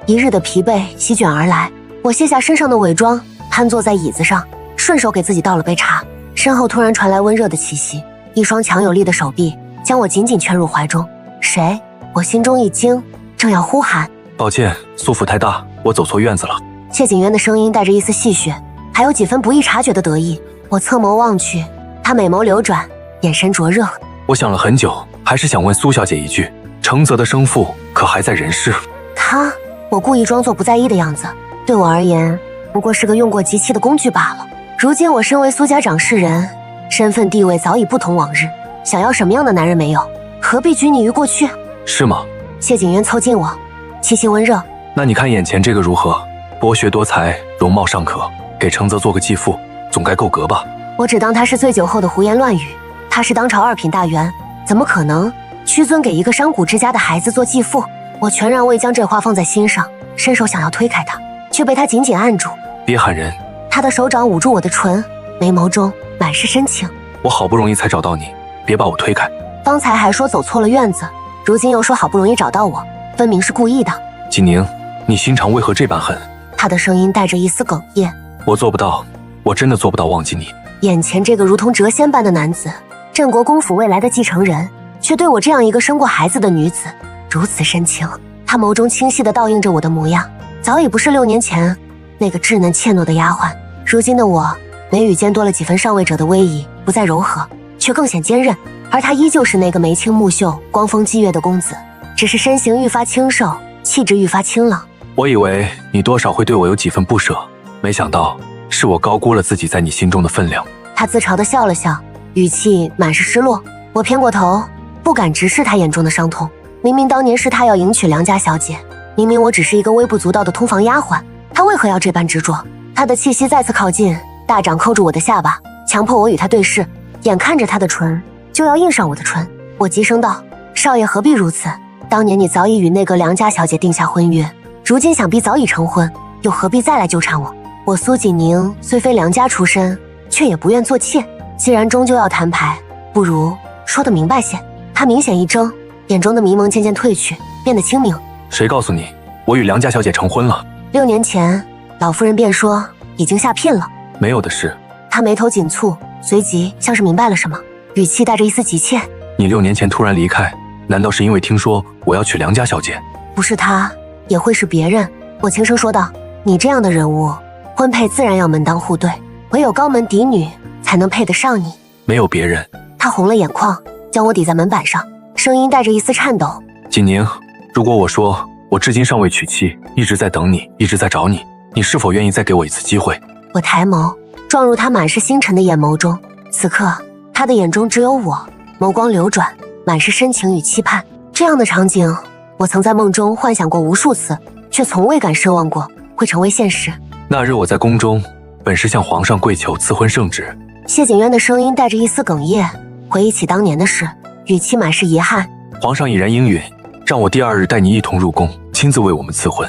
一日的疲惫席卷而来，我卸下身上的伪装，瘫坐在椅子上，顺手给自己倒了杯茶。身后突然传来温热的气息，一双强有力的手臂将我紧紧圈入怀中。谁？我心中一惊，正要呼喊，抱歉，苏府太大，我走错院子了。谢景渊的声音带着一丝戏谑，还有几分不易察觉的得意。我侧眸望去，他美眸流转，眼神灼热。我想了很久，还是想问苏小姐一句，程泽的生父可还在人世？他，我故意装作不在意的样子。对我而言，不过是个用过即弃的工具罢了。如今我身为苏家掌事人，身份地位早已不同往日，想要什么样的男人没有？何必拘泥于过去？是吗？谢景渊凑近我，气息温热。那你看眼前这个如何？博学多才，容貌尚可，给程泽做个继父，总该够格吧？我只当他是醉酒后的胡言乱语。他是当朝2品大员，怎么可能屈尊给一个商贾之家的孩子做继父？我全然未将这话放在心上，伸手想要推开他，却被他紧紧按住。别喊人！他的手掌捂住我的唇，眉眸中满是深情。我好不容易才找到你，别把我推开。方才还说走错了院子，如今又说好不容易找到我，分明是故意的。锦宁，你心肠为何这般狠？他的声音带着一丝哽咽。我做不到，我真的做不到忘记你。眼前这个如同谪仙般的男子，镇国公府未来的继承人，却对我这样一个生过孩子的女子如此深情。他眸中清晰地倒映着我的模样，早已不是6年前那个稚嫩怯懦的丫鬟。如今的我，眉宇间多了几分上位者的威仪，不再柔和，却更显坚韧。而他依旧是那个眉清目秀、光风霁月的公子，只是身形愈发清瘦，气质愈发清朗。我以为你多少会对我有几分不舍，没想到是我高估了自己在你心中的分量。他自嘲地笑了笑，语气满是失落。我偏过头，不敢直视他眼中的伤痛。明明当年是他要迎娶梁家小姐，明明我只是一个微不足道的通房丫鬟，他为何要这般执着？他的气息再次靠近，大掌扣住我的下巴，强迫我与他对视。眼看着他的唇就要印上我的唇，我急声道：“少爷何必如此？当年你早已与那个梁家小姐定下婚约，如今想必早已成婚，又何必再来纠缠我？我苏锦宁虽非梁家出身，却也不愿做妾。既然终究要摊牌，不如说得明白些。”他明显一怔，眼中的迷蒙渐渐褪去，变得清明。谁告诉你我与梁家小姐成婚了？6年前，老夫人便说已经下聘了。没有的事。他眉头紧蹙，随即像是明白了什么，语气带着一丝急切。你6年前突然离开，难道是因为听说我要娶梁家小姐？不是他，也会是别人。我轻声说道：“你这样的人物，婚配自然要门当户对，唯有高门嫡女才能配得上你。”没有别人。他红了眼眶，将我抵在门板上，声音带着一丝颤抖：“锦宁，如果我说我至今尚未娶妻，一直在等你，一直在找你，你是否愿意再给我一次机会？”我抬眸，撞入他满是星辰的眼眸中。此刻，他的眼中只有我，眸光流转，满是深情与期盼。这样的场景，我曾在梦中幻想过无数次，却从未敢奢望过会成为现实。那日我在宫中，本是向皇上跪求赐婚圣旨。谢景渊的声音带着一丝哽咽，回忆起当年的事，语气满是遗憾。皇上已然应允，让我第2日带你一同入宫，亲自为我们赐婚。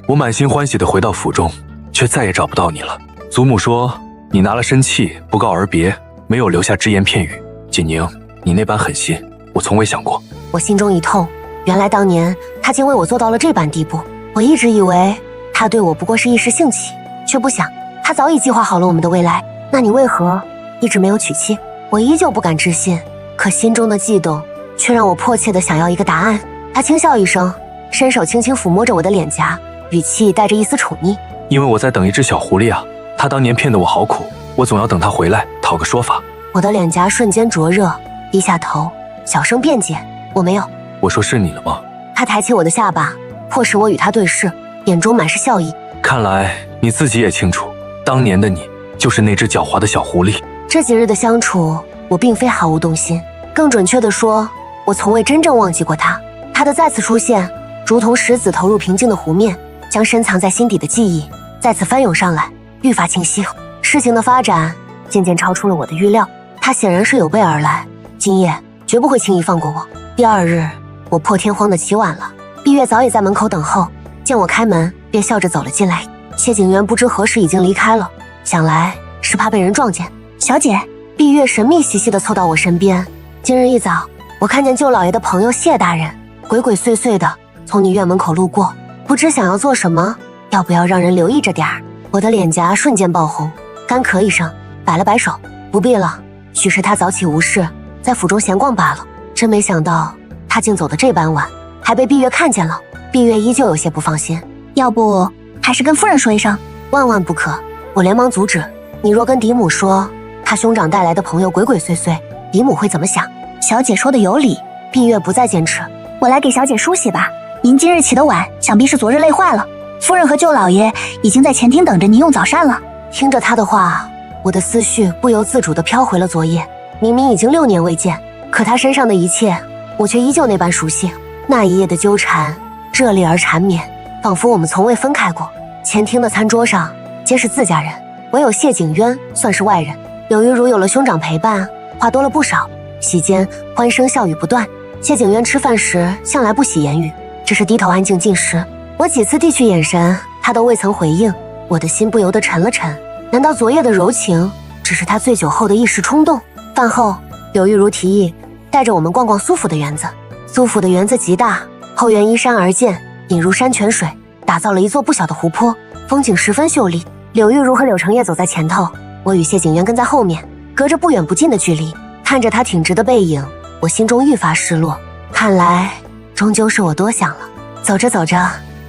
我满心欢喜地回到府中，却再也找不到你了。祖母说你拿了身契，不告而别，没有留下只言片语。锦宁，你那般狠心，我从未想过。我心中一痛，原来当年他竟为我做到了这般地步。我一直以为他对我不过是一时兴起，却不想他早已计划好了我们的未来。那你为何一直没有娶妻？我依旧不敢置信，可心中的悸动却让我迫切地想要一个答案。他轻笑一声，伸手轻轻抚摸着我的脸颊，语气带着一丝宠溺。因为我在等一只小狐狸啊，他当年骗得我好苦，我总要等他回来讨个说法。我的脸颊瞬间灼热，低下头，小声辩解：“我没有。”我说是你了吗？他抬起我的下巴，迫使我与他对视，眼中满是笑意。看来你自己也清楚，当年的你就是那只狡猾的小狐狸。这几日的相处，我并非毫无动心，更准确地说，我从未真正忘记过他。他的再次出现，如同石子投入平静的湖面，将深藏在心底的记忆再次翻涌上来，愈发清晰。事情的发展渐渐超出了我的预料，他显然是有备而来，今夜绝不会轻易放过我。第二日，我破天荒的起晚了，碧月早已在门口等候，见我开门，便笑着走了进来。谢景渊不知何时已经离开了，想来是怕被人撞见。小姐，碧月神秘兮兮地凑到我身边。今日一早，我看见舅老爷的朋友谢大人鬼鬼祟祟地从你院门口路过，不知想要做什么，要不要让人留意着点儿？我的脸颊瞬间爆红，干咳一声，摆了摆手，不必了，许是他早起无事，在府中闲逛罢了。真没想到他竟走得这般晚，还被碧月看见了。碧月依旧有些不放心，要不还是跟夫人说一声？万万不可！我连忙阻止。你若跟嫡母说他兄长带来的朋友鬼鬼祟祟，嫡母会怎么想？小姐说的有理，碧月不再坚持。我来给小姐梳洗吧。您今日起得晚，想必是昨日累坏了。夫人和舅老爷已经在前厅等着您用早膳了。听着他的话，我的思绪不由自主地飘回了昨夜。明明已经6年未见，可他身上的一切，我却依旧那般熟悉。那一夜的纠缠，热烈而缠绵，仿佛我们从未分开过。前厅的餐桌上皆是自家人，唯有谢景渊算是外人。柳玉如有了兄长陪伴，话多了不少，席间欢声笑语不断。谢景渊吃饭时向来不喜言语，只是低头安静进食。我几次递去眼神，他都未曾回应，我的心不由得沉了沉。难道昨夜的柔情只是他醉酒后的一时冲动？饭后，柳玉如提议带着我们逛逛苏府的园子。苏府的园子极大，后园依山而建，引入山泉水，打造了一座不小的湖泊，风景十分秀丽。柳玉如和柳承业走在前头，我与谢景渊跟在后面，隔着不远不近的距离，看着他挺直的背影，我心中愈发失落。看来终究是我多想了。走着走着，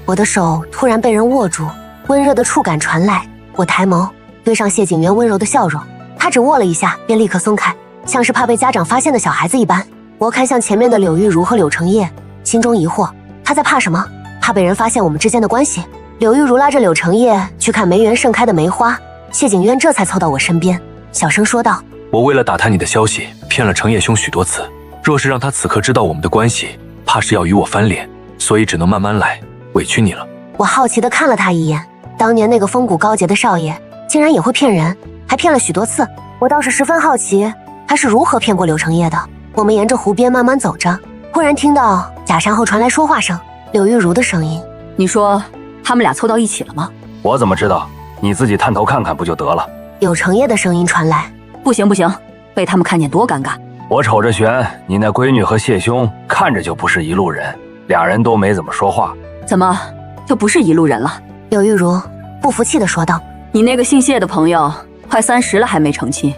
我的手突然被人握住，温热的触感传来，我抬眸对上谢景渊温柔的笑容，他只握了一下便立刻松开，像是怕被家长发现的小孩子一般。我看向前面的柳玉如和柳承业，心中疑惑，他在怕什么？怕被人发现我们之间的关系？柳玉如拉着柳承业去看梅园盛开的梅花，谢景渊这才凑到我身边，小声说道：我为了打探你的消息，骗了承业兄许多次，若是让他此刻知道我们的关系，怕是要与我翻脸，所以只能慢慢来，委屈你了。我好奇地看了他一眼，当年那个风骨高洁的少爷竟然也会骗人，还骗了许多次。我倒是十分好奇他是如何骗过柳承业的。我们沿着湖边慢慢走着，忽然听到假山后传来说话声，柳玉如的声音：你说他们俩凑到一起了吗？我怎么知道？你自己探头看看不就得了？柳承业的声音传来：不行不行，被他们看见多尴尬。我瞅着璇，你那闺女和谢兄看着就不是一路人，俩人都没怎么说话。怎么就不是一路人了？柳玉如不服气地说道：你那个姓谢的朋友快30了还没成亲，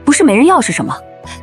不是没人要是什么？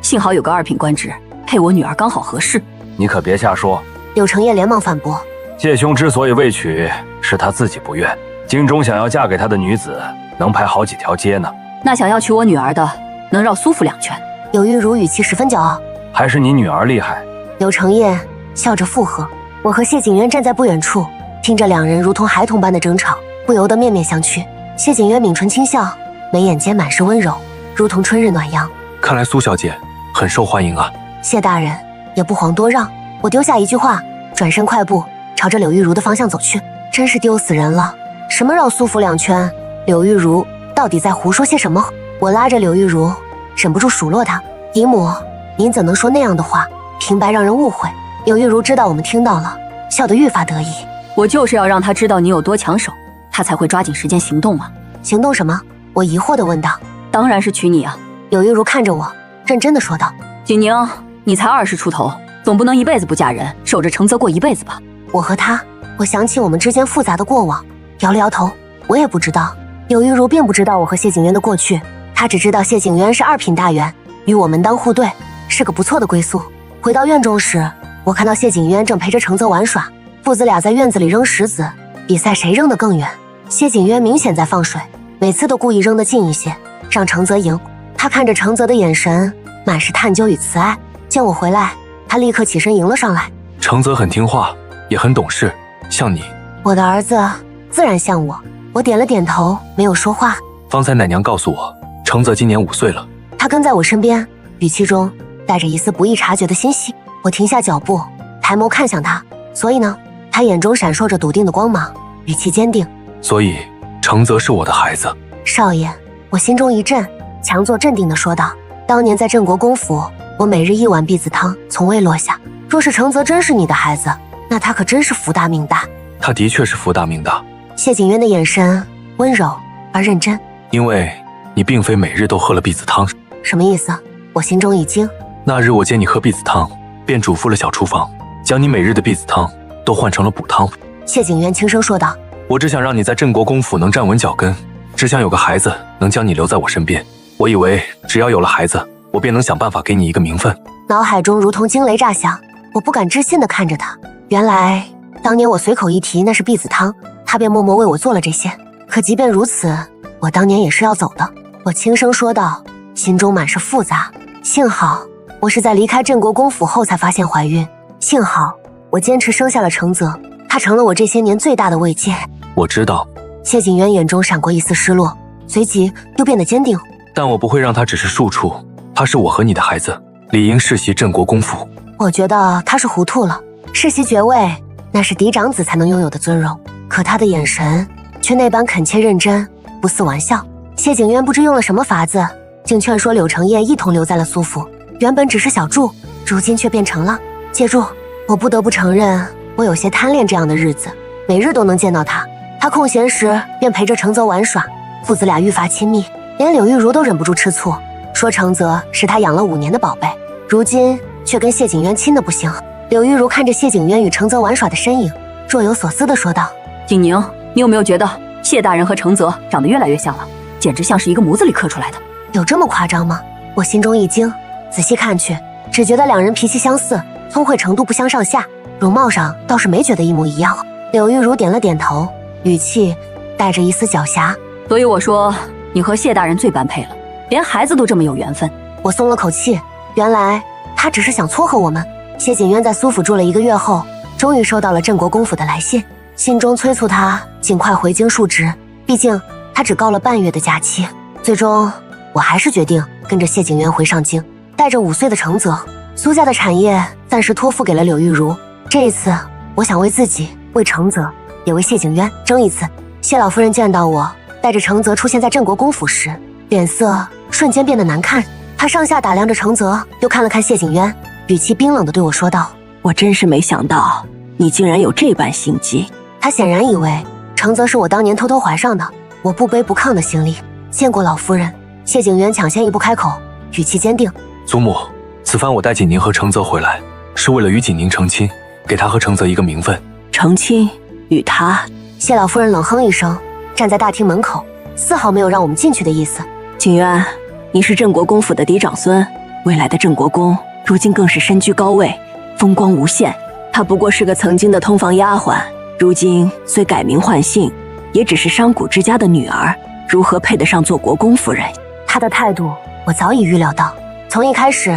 幸好有个2品官职，配我女儿刚好合适。你可别瞎说。柳承业连忙反驳：谢兄之所以未娶，是他自己不愿。京中想要嫁给他的女子，能排好几条街呢。那想要娶我女儿的，能绕苏府2圈。柳玉如语气十分骄傲：还是你女儿厉害。柳承业笑着附和。我和谢景渊站在不远处，听着两人如同孩童般的争吵，不由得面面相觑。谢景渊抿唇轻笑，眉眼间满是温柔，如同春日暖阳。看来苏小姐很受欢迎啊。谢大人也不遑多让。我丢下一句话，转身快步朝着柳玉如的方向走去。真是丢死人了！什么绕苏府2圈？柳玉如到底在胡说些什么？我拉着柳玉如，忍不住数落她：嫡母，您怎能说那样的话？平白让人误会。柳玉如知道我们听到了，笑得愈发得意。我就是要让他知道你有多抢手，他才会抓紧时间行动嘛。行动什么？我疑惑地问道。当然是娶你啊。柳玉如看着我，认真地说道：景宁，你才20出头，总不能一辈子不嫁人，守着承泽过一辈子吧？我和他，我想起我们之间复杂的过往，摇了摇头。我也不知道。柳玉如并不知道我和谢景渊的过去，她只知道谢景渊是2品大员，与我门当户对，是个不错的归宿。回到院中时，我看到谢景渊正陪着承泽玩耍，父子俩在院子里扔石子，比赛谁扔得更远。谢景渊明显在放水，每次都故意扔得近一些，让承泽赢。他看着承泽的眼神满是探究与慈爱。见我回来，他立刻起身迎了上来。承泽很听话，也很懂事，像你。我的儿子自然像我。我点了点头，没有说话。方才奶娘告诉我，承泽今年5岁了。他跟在我身边，语气中带着一丝不易察觉的欣喜。我停下脚步，抬眸看向他。所以呢？他眼中闪烁着笃定的光芒。语气坚定。所以承泽是我的孩子。少爷，我心中一震，强作镇定地说道：当年在镇国公府，我每日1碗避子汤，从未落下。若是承泽真是你的孩子，那他可真是福大命大。他的确是福大命大。谢景渊的眼神温柔而认真。因为你并非每日都喝了避子汤。什么意思？我心中一惊。那日我见你喝避子汤，便嘱咐了小厨房，将你每日的避子汤都换成了补汤。谢景渊轻声说道：我只想让你在镇国公府能站稳脚跟，只想有个孩子能将你留在我身边。我以为只要有了孩子，我便能想办法给你一个名分。脑海中如同惊雷炸响，我不敢置信地看着他。原来当年我随口一提那是避子汤，他便默默为我做了这些。可即便如此，我当年也是要走的。我轻声说道，心中满是复杂。幸好我是在离开镇国公府后才发现怀孕，幸好我坚持生下了承泽，他成了我这些年最大的慰藉。我知道。谢景渊眼中闪过一丝失落，随即又变得坚定。但我不会让他只是庶出，他是我和你的孩子，理应世袭镇国公府。我觉得他是糊涂了，世袭爵位那是嫡长子才能拥有的尊荣，可他的眼神却那般恳切认真，不似玩笑。谢景渊不知用了什么法子，竟劝说柳承业一同留在了苏府。原本只是小住，如今却变成了借住。我不得不承认，我有些贪恋这样的日子，每日都能见到他。他空闲时便陪着承泽玩耍，父子俩愈发亲密，连柳玉茹都忍不住吃醋，说承泽是他养了5年的宝贝，如今却跟谢景渊亲得不行。柳玉茹看着谢景渊与承泽玩耍的身影，若有所思地说道：景宁，你有没有觉得谢大人和承泽长得越来越像了？简直像是一个模子里刻出来的。有这么夸张吗？我心中一惊，仔细看去，只觉得两人脾气相似，聪慧程度不相上下，容貌上倒是没觉得一模一样。柳玉茹点了点头，语气带着一丝狡黠。所以我说，你和谢大人最般配了，连孩子都这么有缘分。我松了口气，原来他只是想撮合我们。谢景渊在苏府住了1个月后，终于收到了镇国公府的来信，信中催促他尽快回京述职，毕竟他只告了半月的假期。最终我还是决定跟着谢景渊回上京，带着5岁的承泽。苏家的产业暂时托付给了柳玉茹，这一次我想为自己、为承泽，也为谢景渊争一次。谢老夫人见到我带着承泽出现在镇国公府时，脸色瞬间变得难看。她上下打量着承泽，又看了看谢景渊，语气冰冷地对我说道：我真是没想到你竟然有这般心机。她显然以为承泽是我当年偷偷怀上的。我不卑不亢地行礼，见过老夫人。谢景渊抢先一步开口，语气坚定：祖母，此番我带景宁和承泽回来，是为了与景宁成亲，给他和承泽一个名分。成亲与他？谢老夫人冷哼一声，站在大厅门口，丝毫没有让我们进去的意思。景渊，你是镇国公府的嫡长孙，未来的镇国公如今更是身居高位，风光无限。她不过是个曾经的通房丫鬟，如今虽改名换姓，也只是商贾之家的女儿，如何配得上做国公夫人？她的态度我早已预料到，从一开始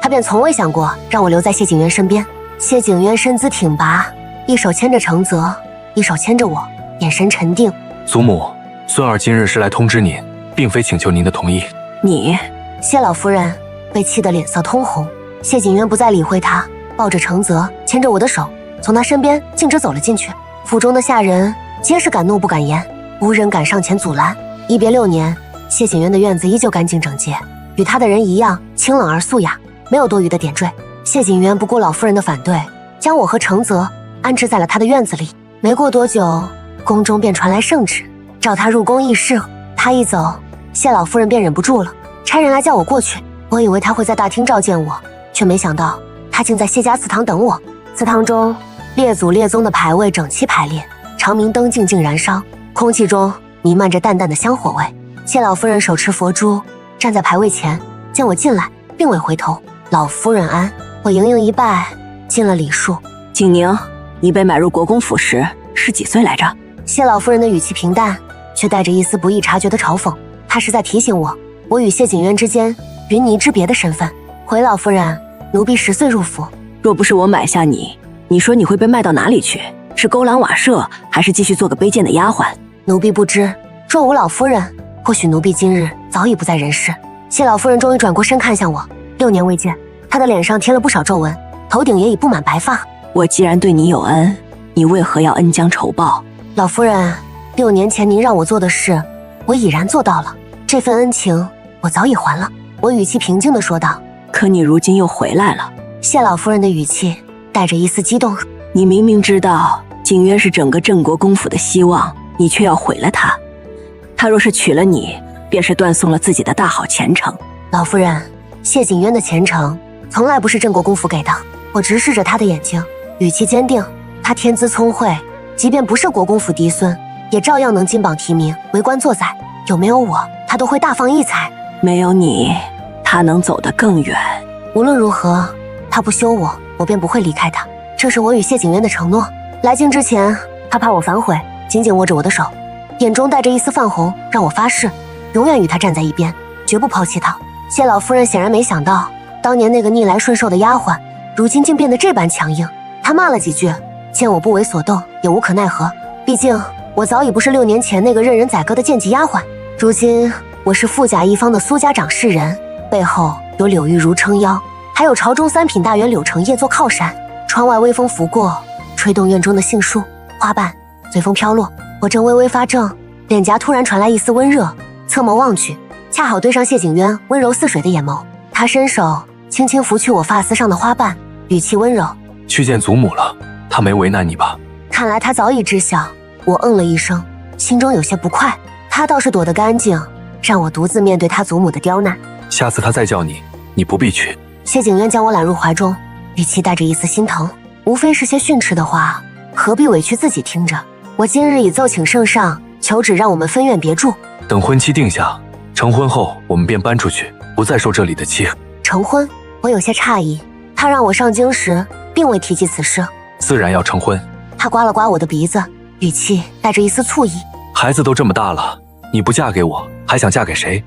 她便从未想过让我留在谢景渊身边。谢景渊身姿挺拔，一手牵着承泽，一手牵着我，眼神沉定。祖母，孙儿今日是来通知您，并非请求您的同意。你……谢老夫人被气得脸色通红。谢景渊不再理会她，抱着承泽，牵着我的手，从他身边径直走了进去。府中的下人皆是敢怒不敢言，无人敢上前阻拦。一别6年，谢景渊的院子依旧干净整洁，与他的人一样清冷而素雅，没有多余的点缀。谢景渊不顾老夫人的反对，将我和承泽安置在了他的院子里。没过多久，宫中便传来圣旨，召他入宫议事。他一走，谢老夫人便忍不住了，差人来叫我过去。我以为他会在大厅召见我，却没想到他竟在谢家祠堂等我。祠堂中列祖列宗的牌位整齐排列，长明灯静静燃烧，空气中弥漫着淡淡的香火味。谢老夫人手持佛珠，站在牌位前，见我进来，并未回头。老夫人安。我盈盈一拜，尽了礼数。景宁，你被买入国公府时是几岁来着？谢老夫人的语气平淡，却带着一丝不易察觉的嘲讽。她是在提醒我与谢景渊之间云泥之别的身份。回老夫人，奴婢10岁入府。若不是我买下你，你说你会被卖到哪里去？是勾栏瓦舍，还是继续做个卑贱的丫鬟？奴婢不知，若无老夫人，或许奴婢今日早已不在人世。谢老夫人终于转过身看向我，6年未见，她的脸上贴了不少皱纹，头顶也已布满白发。我既然对你有恩，你为何要恩将仇报？老夫人，6年前您让我做的事，我已然做到了。这份恩情，我早已还了。我语气平静地说道。可你如今又回来了。谢老夫人的语气带着一丝激动。你明明知道景渊是整个镇国公府的希望，你却要毁了他。他若是娶了你，便是断送了自己的大好前程。老夫人，谢景渊的前程从来不是镇国公府给的。我直视着他的眼睛，语气坚定。他天资聪慧，即便不是国公府嫡孙，也照样能金榜题名，为官作宰。有没有我，他都会大放异彩。没有你，他能走得更远。无论如何，他不休我，我便不会离开他。这是我与谢景渊的承诺。来京之前，他怕我反悔，紧紧握着我的手，眼中带着一丝泛红，让我发誓，永远与他站在一边，绝不抛弃他。谢老夫人显然没想到，当年那个逆来顺受的丫鬟，如今竟变得这般强硬。她骂了几句，见我不为所动，也无可奈何。毕竟我早已不是6年前那个任人宰割的贱籍丫鬟，如今我是富甲一方的苏家掌事人，背后有柳玉如撑腰，还有朝中3品大员柳承业做靠山。窗外微风拂过，吹动院中的杏树花瓣，随风飘落。我正微微发怔，脸颊突然传来一丝温热，侧眸望去，恰好对上谢景渊温柔似水的眼眸。他伸手轻轻拂去我发丝上的花瓣，语气温柔：去见祖母了，她没为难你吧？看来他早已知晓。我嗯了一声，心中有些不快。他倒是躲得干净，让我独自面对他祖母的刁难。下次她再叫你，你不必去。谢景渊将我揽入怀中，语气带着一丝心疼，无非是些训斥的话，何必委屈自己听着？我今日已奏请圣上，求旨让我们分院别住。等婚期定下，成婚后我们便搬出去，不再受这里的气。成婚？我有些诧异，他让我上京时并未提及此事。自然要成婚。他刮了刮我的鼻子，语气带着一丝醋意。孩子都这么大了，你不嫁给我，还想嫁给谁？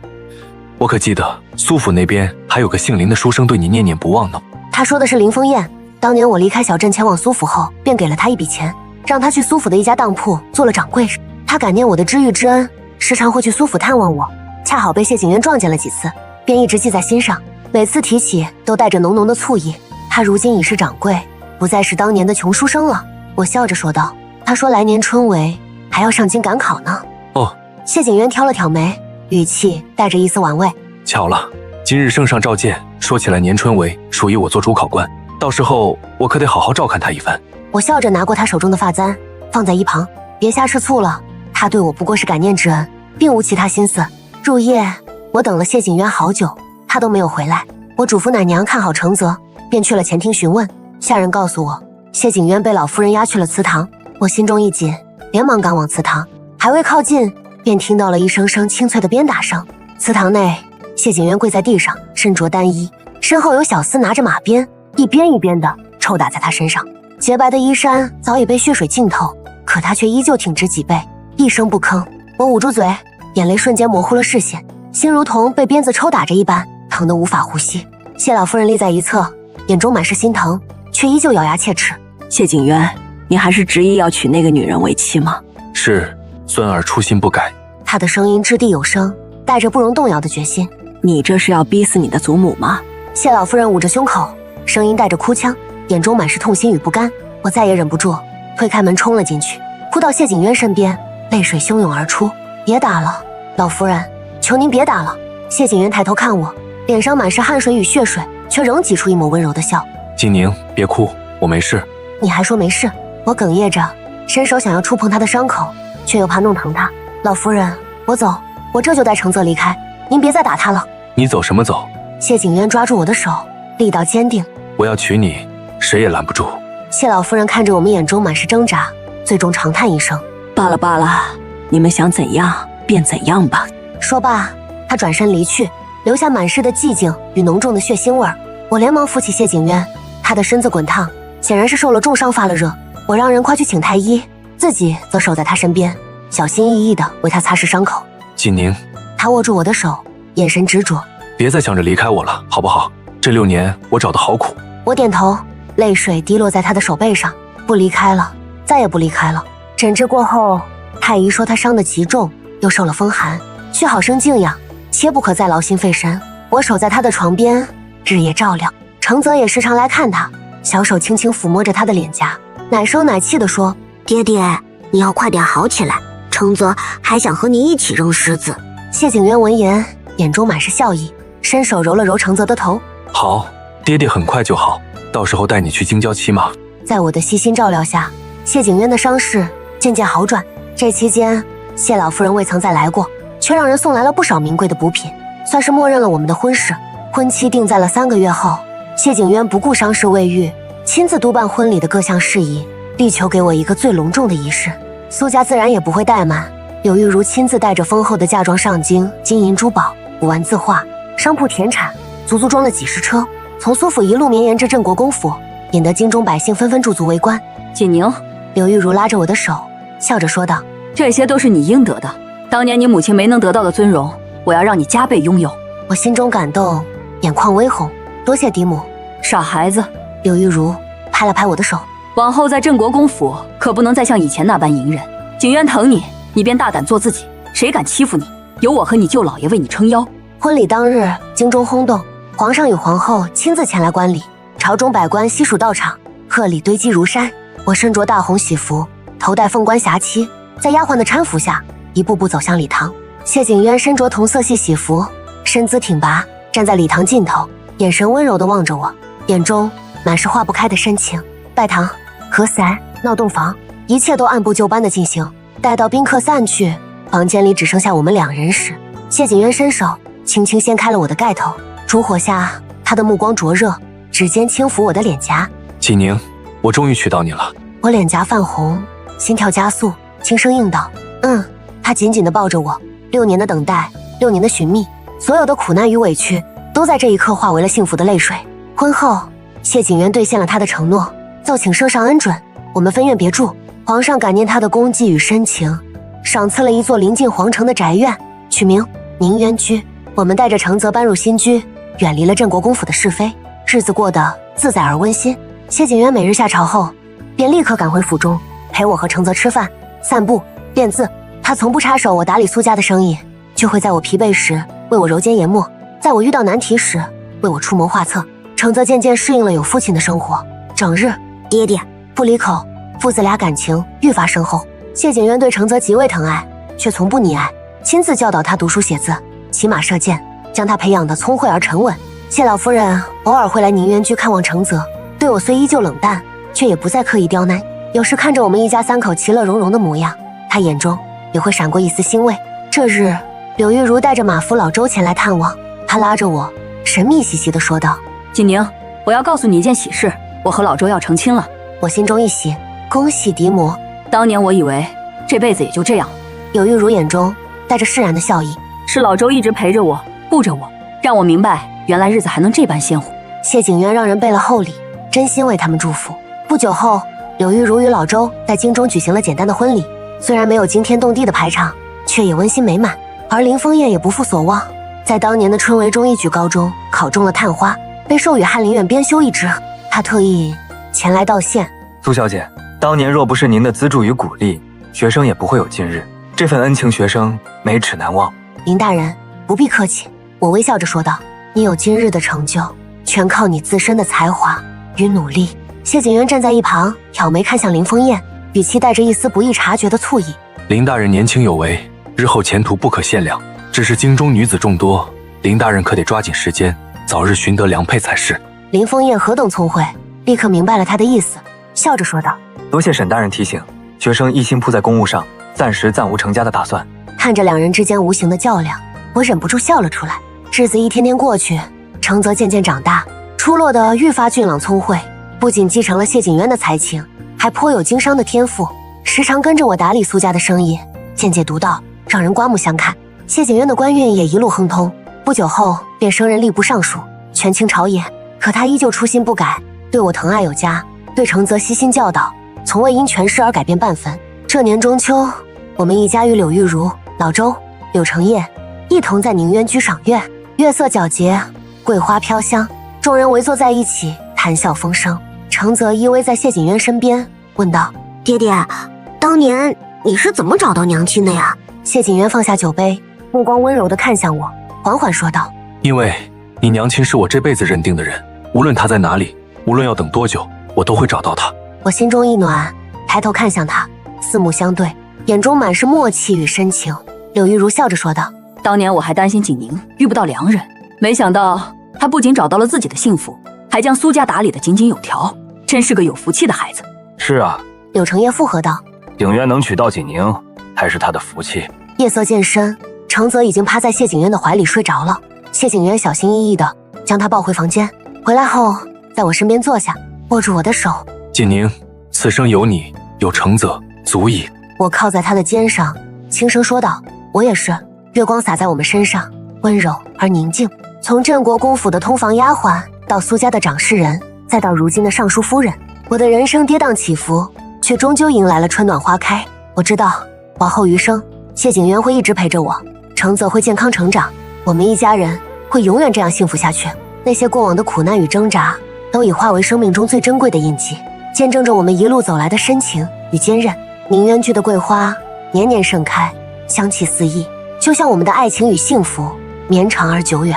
我可记得苏府那边还有个姓林的书生对你念念不忘呢。他说的是林凤燕。当年我离开小镇前往苏府后，便给了他一笔钱，让他去苏府的一家当铺做了掌柜。他感念我的知遇之恩，时常会去苏府探望我。恰好被谢景渊撞见了几次，便一直记在心上，每次提起都带着浓浓的醋意。他如今已是掌柜，不再是当年的穷书生了。我笑着说道。他说来年春闱还要上京赶考呢。哦。谢景渊挑了挑眉，语气带着一丝玩味。巧了，今日圣上召见，说起来年春闱属于我做主考官，到时候我可得好好照看他一番。我笑着拿过他手中的发簪，放在一旁。别瞎吃醋了，他对我不过是感念之恩，并无其他心思。入夜，我等了谢景渊好久，他都没有回来。我嘱咐奶娘看好承则，便去了前厅询问。下人告诉我，谢景渊被老夫人押去了祠堂。我心中一紧，连忙赶往祠堂。还未靠近，便听到了一声声清脆的鞭打声。祠堂内，谢景渊跪在地上，身着单衣，身后有小厮拿着马鞭，一鞭一鞭的抽打在他身上。洁白的衣衫早已被血水浸透，可他却依旧挺直脊背，一声不吭。我捂住嘴，眼泪瞬间模糊了视线，心如同被鞭子抽打着一般，疼得无法呼吸。谢老夫人立在一侧，眼中满是心疼，却依旧咬牙切齿。谢景渊，你还是执意要娶那个女人为妻吗？是，孙儿初心不改。他的声音掷地有声，带着不容动摇的决心。你这是要逼死你的祖母吗？谢老夫人捂着胸口，声音带着哭腔，眼中满是痛心与不甘。我再也忍不住，推开门冲了进去，扑到谢景渊身边，泪水汹涌而出。别打了，老夫人，求您别打了。谢景渊抬头看我，脸上满是汗水与血水，却仍挤出一抹温柔的笑。金宁，别哭，我没事。你还说没事？我哽咽着，伸手想要触碰他的伤口，却又怕弄疼他。老夫人，我走，我这就带承泽离开，您别再打他了。你走什么走？谢景渊抓住我的手，力道坚定。我要娶你，谁也拦不住。谢老夫人看着我们，眼中满是挣扎，最终长叹一声：罢了罢了，你们想怎样便怎样吧。说罢，他转身离去，留下满室的寂静与浓重的血腥味儿。我连忙扶起谢景渊，他的身子滚烫，显然是受了重伤发了热。我让人快去请太医，自己则守在他身边，小心翼翼地为他擦拭伤口。金宁，他握住我的手，眼神执着。别再想着离开我了，好不好？这6年我找的好苦。我点头，泪水滴落在他的手背上。不离开了，再也不离开了。诊治过后，太医说他伤得极重，又受了风寒，需好生静养，切不可再劳心费神。我守在他的床边，日夜照料。承泽也时常来看他，小手轻轻抚摸着他的脸颊，奶声奶气地说：爹爹，你要快点好起来。承泽还想和你一起扔狮子。谢景渊闻言，眼中满是笑意，伸手揉了揉承泽的头。好，爹爹很快就好，到时候带你去京郊骑马。在我的悉心照料下，谢景渊的伤势渐渐好转。这期间，谢老夫人未曾再来过，却让人送来了不少名贵的补品，算是默认了我们的婚事。婚期定在了3个月后。谢景渊不顾伤势未愈，亲自督办婚礼的各项事宜，力求给我一个最隆重的仪式。苏家自然也不会怠慢，柳玉如亲自带着丰厚的嫁妆上京，金银珠宝、古玩字画、商铺田产，足足装了几十车，从苏府一路绵延至镇国公府，引得京中百姓纷纷驻足围观。锦宁，柳玉如拉着我的手，笑着说道：“这些都是你应得的，当年你母亲没能得到的尊荣，我要让你加倍拥有。”我心中感动，眼眶微红，多谢嫡母。傻孩子，柳玉如拍了拍我的手，往后在镇国公府可不能再像以前那般隐忍。景渊疼你，你便大胆做自己，谁敢欺负你，有我和你舅老爷为你撑腰。婚礼当日，京中轰动，皇上与皇后亲自前来观礼，朝中百官悉数到场，贺礼堆积如山。我身着大红喜服，头戴凤冠霞旗，在丫鬟的搀扶下，一步步走向礼堂。谢景渊身着同色系喜服，身姿挺拔，站在礼堂尽头，眼神温柔地望着我，眼中满是化不开的深情。拜堂、和塞、闹洞房，一切都按部就班地进行。待到宾客散去，房间里只剩下我们2人时，谢景渊伸手轻轻掀开了我的盖头，烛火下，他的目光灼热，指尖轻抚我的脸颊。锦宁，我终于娶到你了。我脸颊泛红，心跳加速，轻声应道：“嗯。”他紧紧地抱着我，6年的等待，6年的寻觅，所有的苦难与委屈，都在这一刻化为了幸福的泪水。婚后，谢景渊兑现了他的承诺，奏请圣上恩准，我们分院别住。皇上感念他的功绩与深情，赏赐了一座临近皇城的宅院，取名宁渊居。我们带着承泽搬入新居，远离了镇国公府的是非，日子过得自在而温馨。谢景渊每日下朝后，便立刻赶回府中，陪我和承泽吃饭、散步、练字。他从不插手我打理苏家的生意，却会在我疲惫时为我揉肩研墨，在我遇到难题时为我出谋划策。承泽渐渐适应了有父亲的生活，整日爹爹不离口，父子俩感情愈发深厚。谢景渊对承泽极为疼爱，却从不溺爱，亲自教导他读书写字、骑马射箭，将他培养得聪慧而沉稳。谢老夫人偶尔会来宁渊居看望承泽，对我虽依旧冷淡，却也不再刻意刁难。有时看着我们一家3口其乐融融的模样，他眼中也会闪过一丝欣慰。这日，柳玉如带着马夫老周前来探望，他拉着我，神秘兮兮地说道：“锦宁，我要告诉你一件喜事，我和老周要成亲了。”我心中一喜，恭喜嫡母。当年我以为这辈子也就这样了。柳玉如眼中带着释然的笑意，是老周一直陪着我，护着我，让我明白原来日子还能这般鲜活。谢景渊让人备了厚礼，真心为他们祝福。不久后，柳玉如与老周在京中举行了简单的婚礼，虽然没有惊天动地的排场，却也温馨美满。而林峰燕也不负所望，在当年的春闱中一举高中考中了探花，被授予翰林院编修一职。他特意前来道谢。苏小姐，当年若不是您的资助与鼓励，学生也不会有今日。这份恩情，学生没齿难忘。林大人不必客气，我微笑着说道：“你有今日的成就，全靠你自身的才华与努力。”谢景渊站在一旁，挑眉看向林峰燕，语气带着一丝不易察觉的醋意。林大人年轻有为，日后前途不可限量。只是京中女子众多，林大人可得抓紧时间，早日寻得良配才是。林峰燕何等聪慧，立刻明白了他的意思，笑着说道：“多谢沈大人提醒，学生一心扑在公务上，暂时暂无成家的打算。”看着2人之间无形的较量，我忍不住笑了出来。日子一天天过去，承泽渐渐长大，出落得愈发俊朗聪慧，不仅继承了谢景渊的才情，还颇有经商的天赋，时常跟着我打理苏家的生意，见解独到，让人刮目相看。谢景渊的官运也一路亨通，不久后便升任吏部尚书，权倾朝野。可他依旧初心不改，对我疼爱有加，对承泽悉心教导，从未因权势而改变半分。这年中秋，我们一家与柳玉如、老周、柳成业一同在宁渊居赏月，月色皎洁，桂花飘香，众人围坐在一起，谈笑风生。承泽依偎在谢景渊身边，问道：“爹爹，当年你是怎么找到娘亲的呀？”谢景渊放下酒杯，目光温柔地看向我，缓缓说道：“因为你娘亲是我这辈子认定的人，无论她在哪里，无论要等多久，我都会找到她。”我心中一暖，抬头看向他，四目相对，眼中满是默契与深情。柳玉如笑着说道：“当年我还担心景宁遇不到良人，没想到他不仅找到了自己的幸福，还将苏家打理得井井有条，真是个有福气的孩子。”是啊，柳承业附和道：“景渊能娶到景宁，还是他的福气。”夜色渐深，程泽已经趴在谢景渊的怀里睡着了。谢景渊小心翼翼地将他抱回房间，回来后在我身边坐下，握住我的手。景宁，此生有你，有承泽，足矣。我靠在他的肩上，轻声说道：“我也是。”月光洒在我们身上，温柔而宁静。从镇国公府的通房丫鬟，到苏家的掌事人，再到如今的尚书夫人，我的人生跌宕起伏，却终究迎来了春暖花开。我知道，往后余生，谢景渊会一直陪着我，承泽会健康成长，我们一家人会永远这样幸福下去。那些过往的苦难与挣扎，都已化为生命中最珍贵的印记，见证着我们一路走来的深情与坚韧。宁渊居的桂花年年盛开，香气四溢，就像我们的爱情与幸福，绵长而久远。